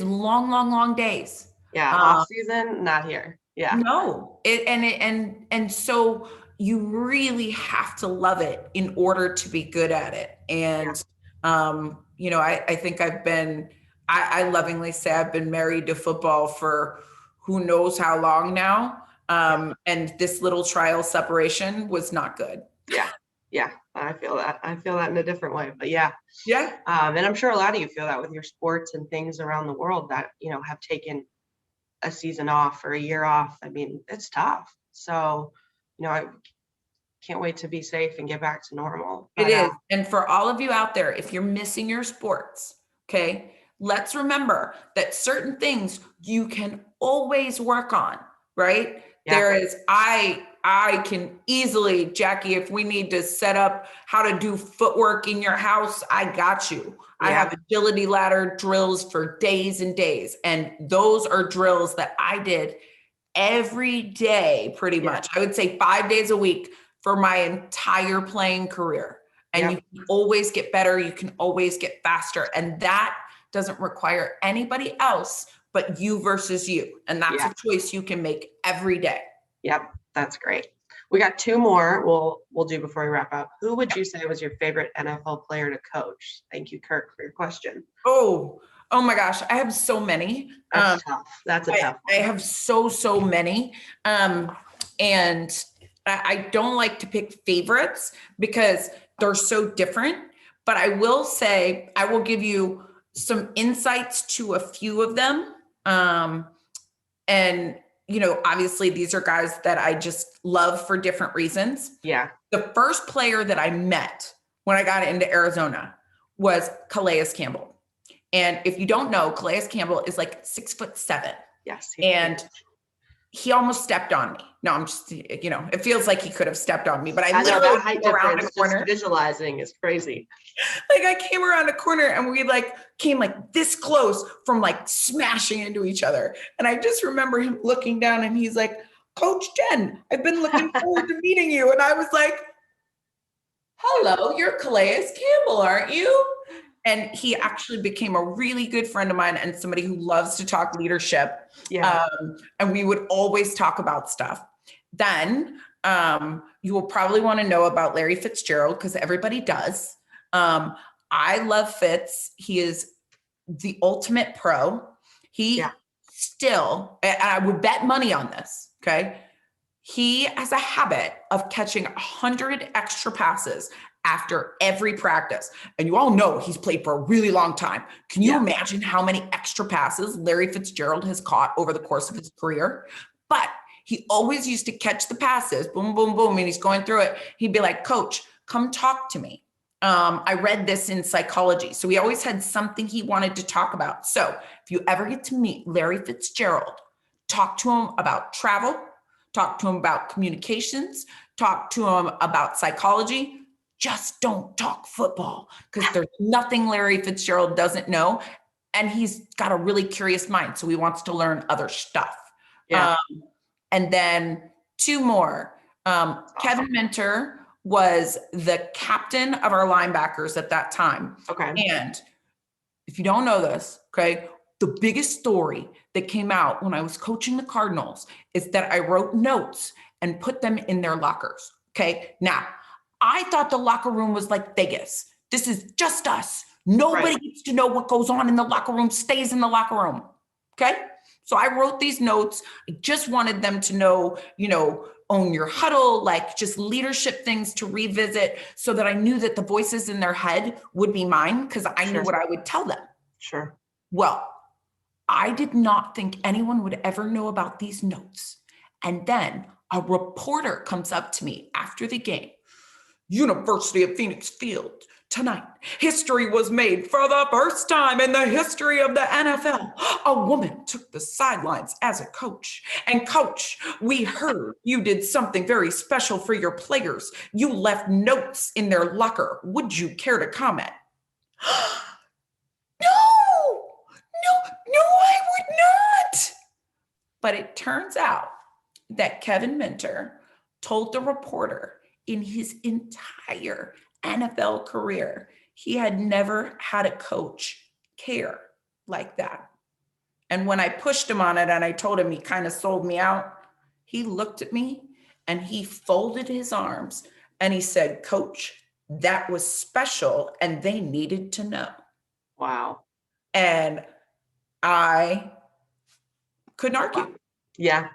long days. Yeah. Off season, not here. Yeah. No, and so you really have to love it in order to be good at it. And I think I lovingly say I've been married to football for who knows how long now. And this little trial separation was not good. Yeah. Yeah. I feel that. I feel that in a different way, but yeah. Yeah. And I'm sure a lot of you feel that with your sports and things around the world that, have taken a season off or a year off. I mean, it's tough. So, I can't wait to be safe and get back to normal. It is. And for all of you out there, if you're missing your sports, okay, let's remember that certain things you can always work on, right? Yeah. There is, I can easily, Jackie, if we need to set up how to do footwork in your house, I got you. Yeah. I have agility ladder drills for days and days. And those are drills that I did every day, pretty much. I would say 5 days a week for my entire playing career. And you can always get better. You can always get faster. And that doesn't require anybody else but you versus you. And that's a choice you can make every day. Yep. That's great. We got two more we'll do before we wrap up. Who would you say was your favorite NFL player to coach? Thank you, Kirk, for your question. Oh my gosh. I have so many. That's tough. That's a tough one. I have so many. And I don't like to pick favorites because they're so different, but I will say, I will give you some insights to a few of them. And obviously these are guys that I just love for different reasons. Yeah. The first player that I met when I got into Arizona was Calais Campbell. And if you don't know, Calais Campbell is like 6'7". Yes. And he almost stepped on me. No, I'm just, it feels like he could have stepped on me, but I literally know that height came around the corner. Just visualizing is crazy. Like I came around a corner and we came like this close from like smashing into each other. And I just remember him looking down and he's like, Coach Jen, I've been looking forward to meeting you. And I was like, hello, you're Calais Campbell, aren't you? And he actually became a really good friend of mine and somebody who loves to talk leadership. Yeah. And we would always talk about stuff. Then you will probably want to know about Larry Fitzgerald because everybody does. I love Fitz. He is the ultimate pro. He still, and I would bet money on this, okay? He has a habit of catching 100 extra passes after every practice. And you all know he's played for a really long time. Can you imagine how many extra passes Larry Fitzgerald has caught over the course of his career? But he always used to catch the passes, boom, boom, boom, and he's going through it. He'd be like, Coach, come talk to me. I read this in psychology. So he always had something he wanted to talk about. So if you ever get to meet Larry Fitzgerald, talk to him about travel, talk to him about communications, talk to him about psychology. Just don't talk football because there's nothing Larry Fitzgerald doesn't know. And he's got a really curious mind. So he wants to learn other stuff. Yeah. And then two more. Kevin Minter was the captain of our linebackers at that time. Okay. And if you don't know this, okay, the biggest story that came out when I was coaching the Cardinals is that I wrote notes and put them in their lockers. Okay. Now, I thought the locker room was like Vegas. This is just us. Nobody gets to know what goes on in the locker room, stays in the locker room. Okay. So I wrote these notes. I just wanted them to know, own your huddle, like just leadership things to revisit so that I knew that the voices in their head would be mine because I knew what I would tell them. Sure. Well, I did not think anyone would ever know about these notes. And then a reporter comes up to me after the game. University of Phoenix Field, tonight, history was made for the first time in the history of the NFL. A woman took the sidelines as a coach. And coach, we heard you did something very special for your players. You left notes in their locker. Would you care to comment? No, I would not. But it turns out that Kevin Minter told the reporter in his entire NFL career, he had never had a coach care like that. And when I pushed him on it and I told him he kind of sold me out, he looked at me and he folded his arms and he said, Coach, that was special and they needed to know. Wow. And I couldn't argue. Wow. Yeah.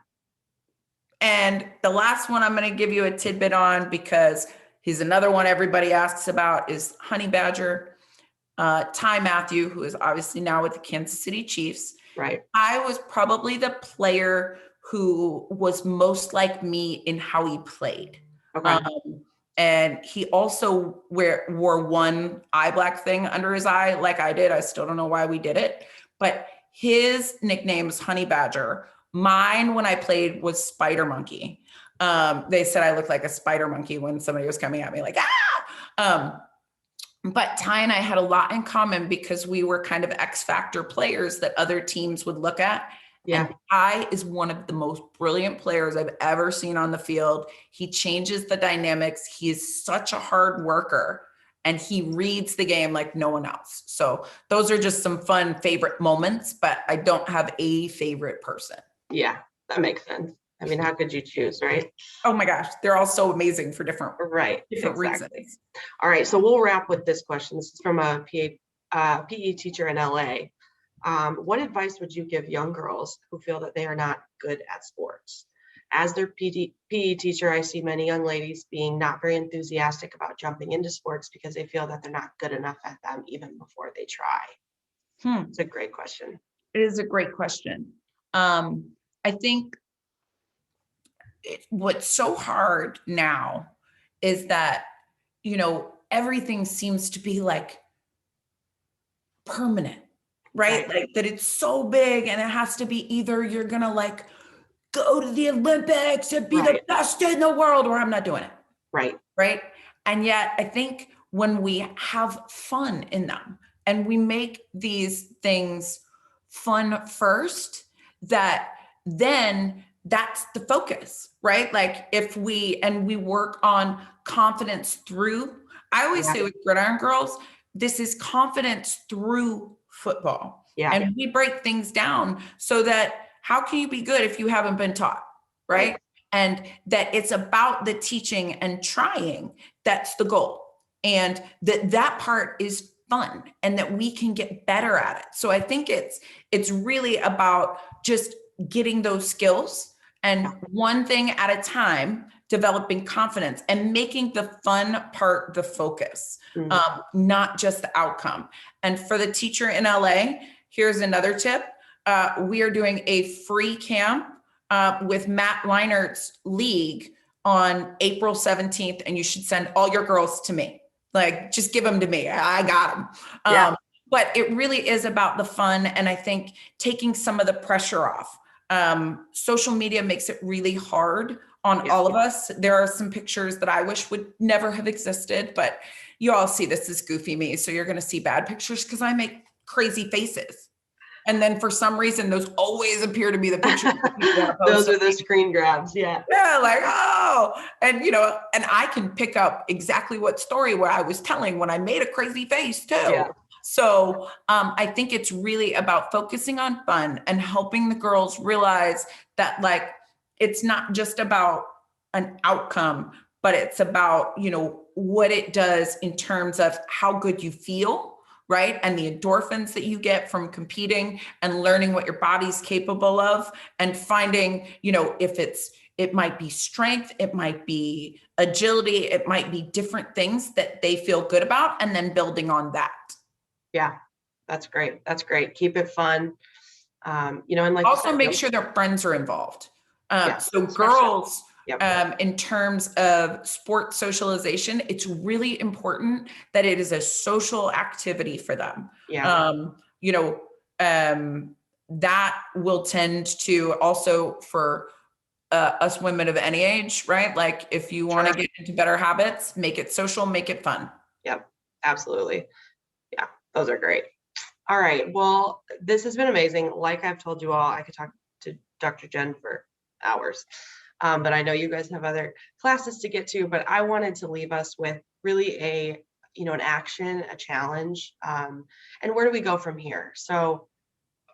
And the last one I'm going to give you a tidbit on, because he's another one everybody asks about, is Honey Badger. Ty Matthew, who is obviously now with the Kansas City Chiefs. Right. I was probably the player who was most like me in how he played. Okay. And he also wore one eye black thing under his eye like I did. I still don't know why we did it, but his nickname is Honey Badger. Mine, when I played, was Spider Monkey. They said I looked like a spider monkey when somebody was coming at me like, ah! But Ty and I had a lot in common because we were kind of X factor players that other teams would look at. Yeah. And Ty is one of the most brilliant players I've ever seen on the field. He changes the dynamics. He is such a hard worker and he reads the game like no one else. So those are just some fun favorite moments, but I don't have a favorite person. Yeah, that makes sense. I mean, how could you choose, right? Oh my gosh, they're all so amazing for different Exactly. reasons. All right, so we'll wrap with this question. This is from a PE teacher in LA. What advice would you give young girls who feel that they are not good at sports? As their PE teacher, I see many young ladies being not very enthusiastic about jumping into sports because they feel that they're not good enough at them even before they try. It's a great question. It is a great question. I think what's so hard now is that, everything seems to be like permanent, right? Like that it's so big and it has to be either you're going to like go to the Olympics and be the best in the world, or I'm not doing it. Right. And yet I think when we have fun in them and we make these things fun first, that then that's the focus, right? Like if we work on confidence through, I always say with Gridiron Girls, this is confidence through football. Yeah. And we break things down so that how can you be good if you haven't been taught, right? And that it's about the teaching and trying. That's the goal. And that part is fun and that we can get better at it. So I think it's really about just getting those skills and one thing at a time, developing confidence and making the fun part the focus, not just the outcome. And for the teacher in LA, here's another tip. We are doing a free camp with Matt Leinert's league on April 17th, and you should send all your girls to me. Like, just give them to me. I got them. But it really is about the fun. And I think taking some of the pressure off. Social media makes it really hard on all of us. There are some pictures that I wish would never have existed, but you all see this is goofy me. So you're going to see bad pictures because I make crazy faces. And then for some reason, those always appear to be the pictures. Those are the screen grabs. Yeah. Yeah. Like, oh, and and I can pick up exactly what story where I was telling when I made a crazy face too. Yeah. So I think it's really about focusing on fun and helping the girls realize that like, it's not just about an outcome, but it's about, what it does in terms of how good you feel, right? And the endorphins that you get from competing and learning what your body's capable of and finding, it might be strength, it might be agility, it might be different things that they feel good about, and then building on that. Yeah, that's great. That's great. Keep it fun. And like also make sure their friends are involved. So girls, in terms of sports socialization, it's really important that it is a social activity for them. That will tend to also for us women of any age, right? Like if you want to get into better habits, make it social, make it fun. Yep, absolutely. Yeah, those are great. All right. Well, this has been amazing. Like I've told you all, I could talk to Dr. Jen for hours. But I know you guys have other classes to get to, but I wanted to leave us with really an action, a challenge. And where do we go from here? So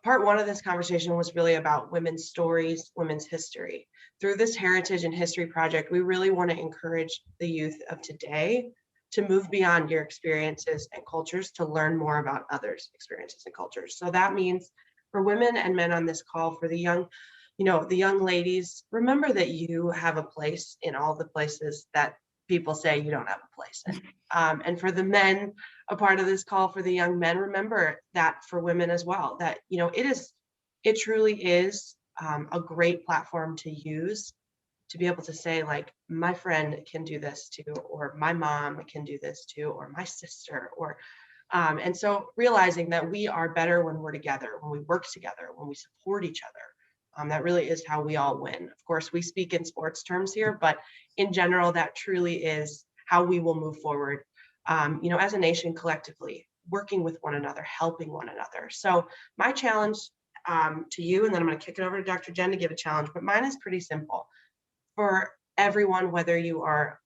part one of this conversation was really about women's stories, women's history. Through this Heritage and History Project, we really want to encourage the youth of today to move beyond your experiences and cultures to learn more about others' experiences and cultures. So that means for women and men on this call, for the young, the young ladies, remember that you have a place in all the places that people say you don't have a place in. And for the men, a part of this call, for the young men, remember that for women as well, that, it truly is a great platform to use to be able to say, like, my friend can do this too, or my mom can do this too, or my sister, or and so realizing that we are better when we're together, when we work together, when we support each other. That really is how we all win. Of course, we speak in sports terms here, but in general, that truly is how we will move forward, as a nation collectively, working with one another, helping one another. So my challenge to you, and then I'm going to kick it over to Dr. Jen to give a challenge, but mine is pretty simple. For everyone, whether you are,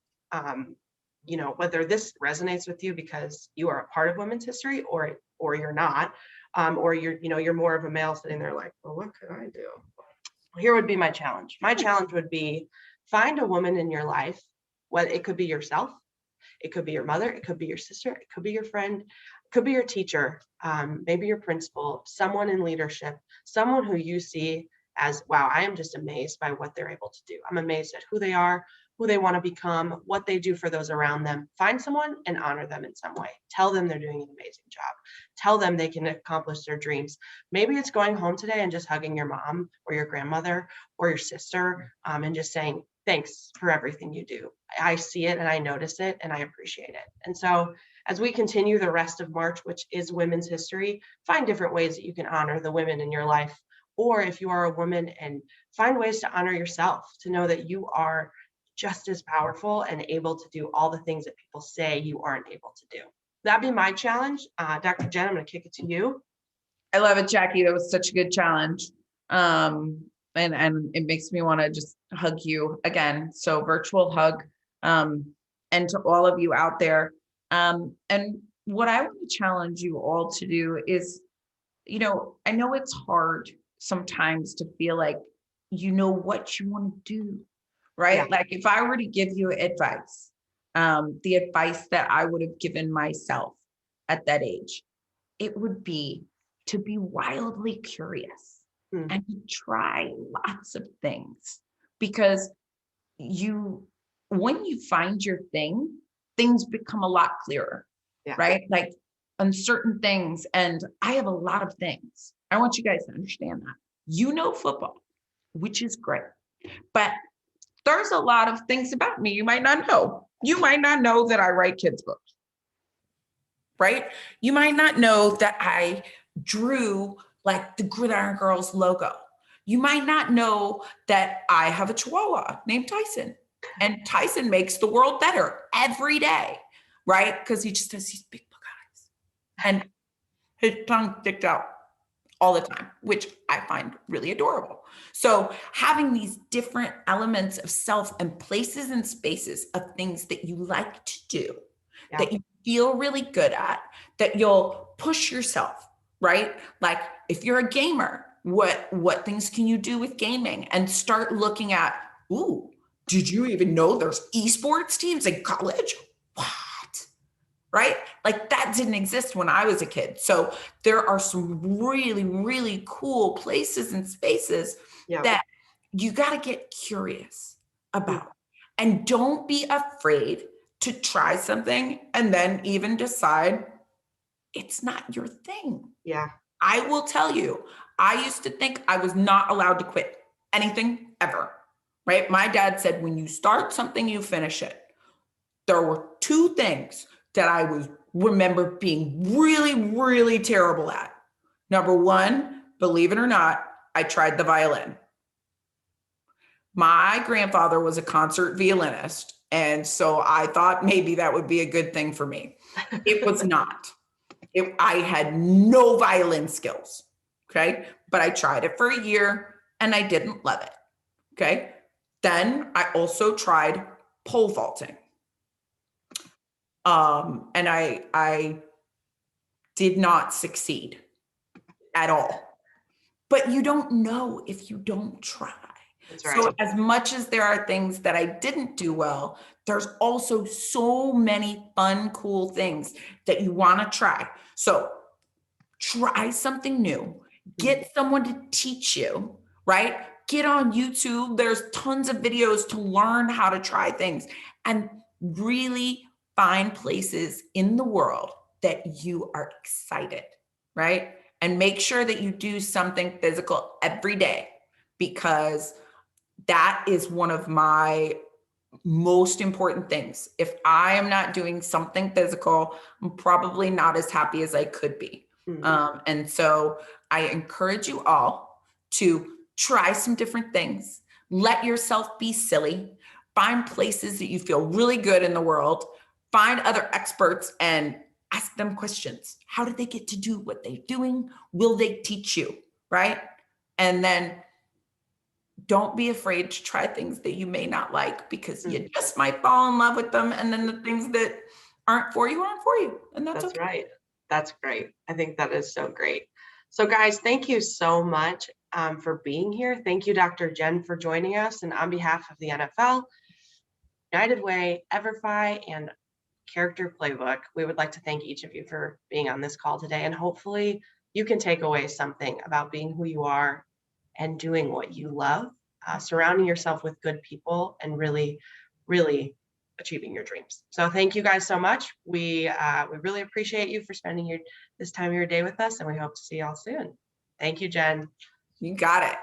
whether this resonates with you because you are a part of women's history, or you're not, or you're more of a male sitting there like, well, what could I do? Here would be my challenge. My challenge would be find a woman in your life. Well, it could be yourself, it could be your mother, it could be your sister, it could be your friend, it could be your teacher, maybe your principal, someone in leadership, someone who you see as, wow, I am just amazed by what they're able to do. I'm amazed at who they are, who they want to become, what they do for those around them. Find someone and honor them in some way. Tell them they're doing an amazing job. Tell them they can accomplish their dreams. Maybe it's going home today and just hugging your mom or your grandmother or your sister, and just saying, thanks for everything you do. I see it and I notice it and I appreciate it. And so as we continue the rest of March, which is Women's History, find different ways that you can honor the women in your life. Or if you are a woman, and find ways to honor yourself, to know that you are just as powerful and able to do all the things that people say you aren't able to do. That'd be my challenge. Dr. Jen, I'm going to kick it to you. I love it, Jackie. That was such a good challenge. And it makes me want to just hug you again. So virtual hug, and to all of you out there. And what I want to challenge you all to do is, I know it's hard sometimes to feel like you know what you want to do, right? Yeah. Like if I were to give you advice, the advice that I would have given myself at that age, it would be to be wildly curious and to try lots of things, because when you find your thing, things become a lot clearer, right? Like uncertain things. And I have a lot of things. I want you guys to understand that. Football, which is great, but there's a lot of things about me you might not know. You might not know that I write kids' books, right? You might not know that I drew like the Gridiron Girls logo. You might not know that I have a Chihuahua named Tyson, and Tyson makes the world better every day, right? Because he just has these big blue eyes and his tongue sticks out all the time, which I find really adorable. So having these different elements of self and places and spaces of things that you like to do, that you feel really good at, that you'll push yourself, right? Like if you're a gamer, what things can you do with gaming? And start looking at, ooh, did you even know there's esports teams in college? What? Right? Like that didn't exist when I was a kid. So there are some really, really cool places and spaces that you got to get curious about. And don't be afraid to try something and then even decide it's not your thing. Yeah. I will tell you, I used to think I was not allowed to quit anything ever, right? My dad said, when you start something, you finish it. There were two things that I remember being really, really terrible at. Number one, believe it or not, I tried the violin. My grandfather was a concert violinist, and so I thought maybe that would be a good thing for me. It was not. I had no violin skills, okay? But I tried it for a year and I didn't love it, okay? Then I also tried pole vaulting. And I did not succeed at all. but you don't know if you don't try. That's So right. as much as there are things that I didn't do well, there's also so many fun, cool things that you want to try. So try something new, get someone to teach you, right? Get on YouTube. There's tons of videos to learn how to try things, and really find places in the world that you are excited, right? And make sure that you do something physical every day, because that is one of my most important things. If I am not doing something physical, I'm probably not as happy as I could be. And so I encourage you all to try some different things. Let yourself be silly. Find places that you feel really good in the world. Find other experts and ask them questions. How did they get to do what they're doing? Will they teach you? Right? And then don't be afraid to try things that you may not like, because you just might fall in love with them. And then the things that aren't for you. And that's okay. Right. That's great. I think that is so great. So guys, thank you so much for being here. Thank you, Dr. Jen, for joining us. And on behalf of the NFL, United Way, EVERFI, and Character Playbook, we would like to thank each of you for being on this call today. And hopefully you can take away something about being who you are and doing what you love, surrounding yourself with good people, and really, really achieving your dreams. So thank you guys so much. We really appreciate you for spending this time of your day with us, and we hope to see y'all soon. Thank you, Jen. You got it.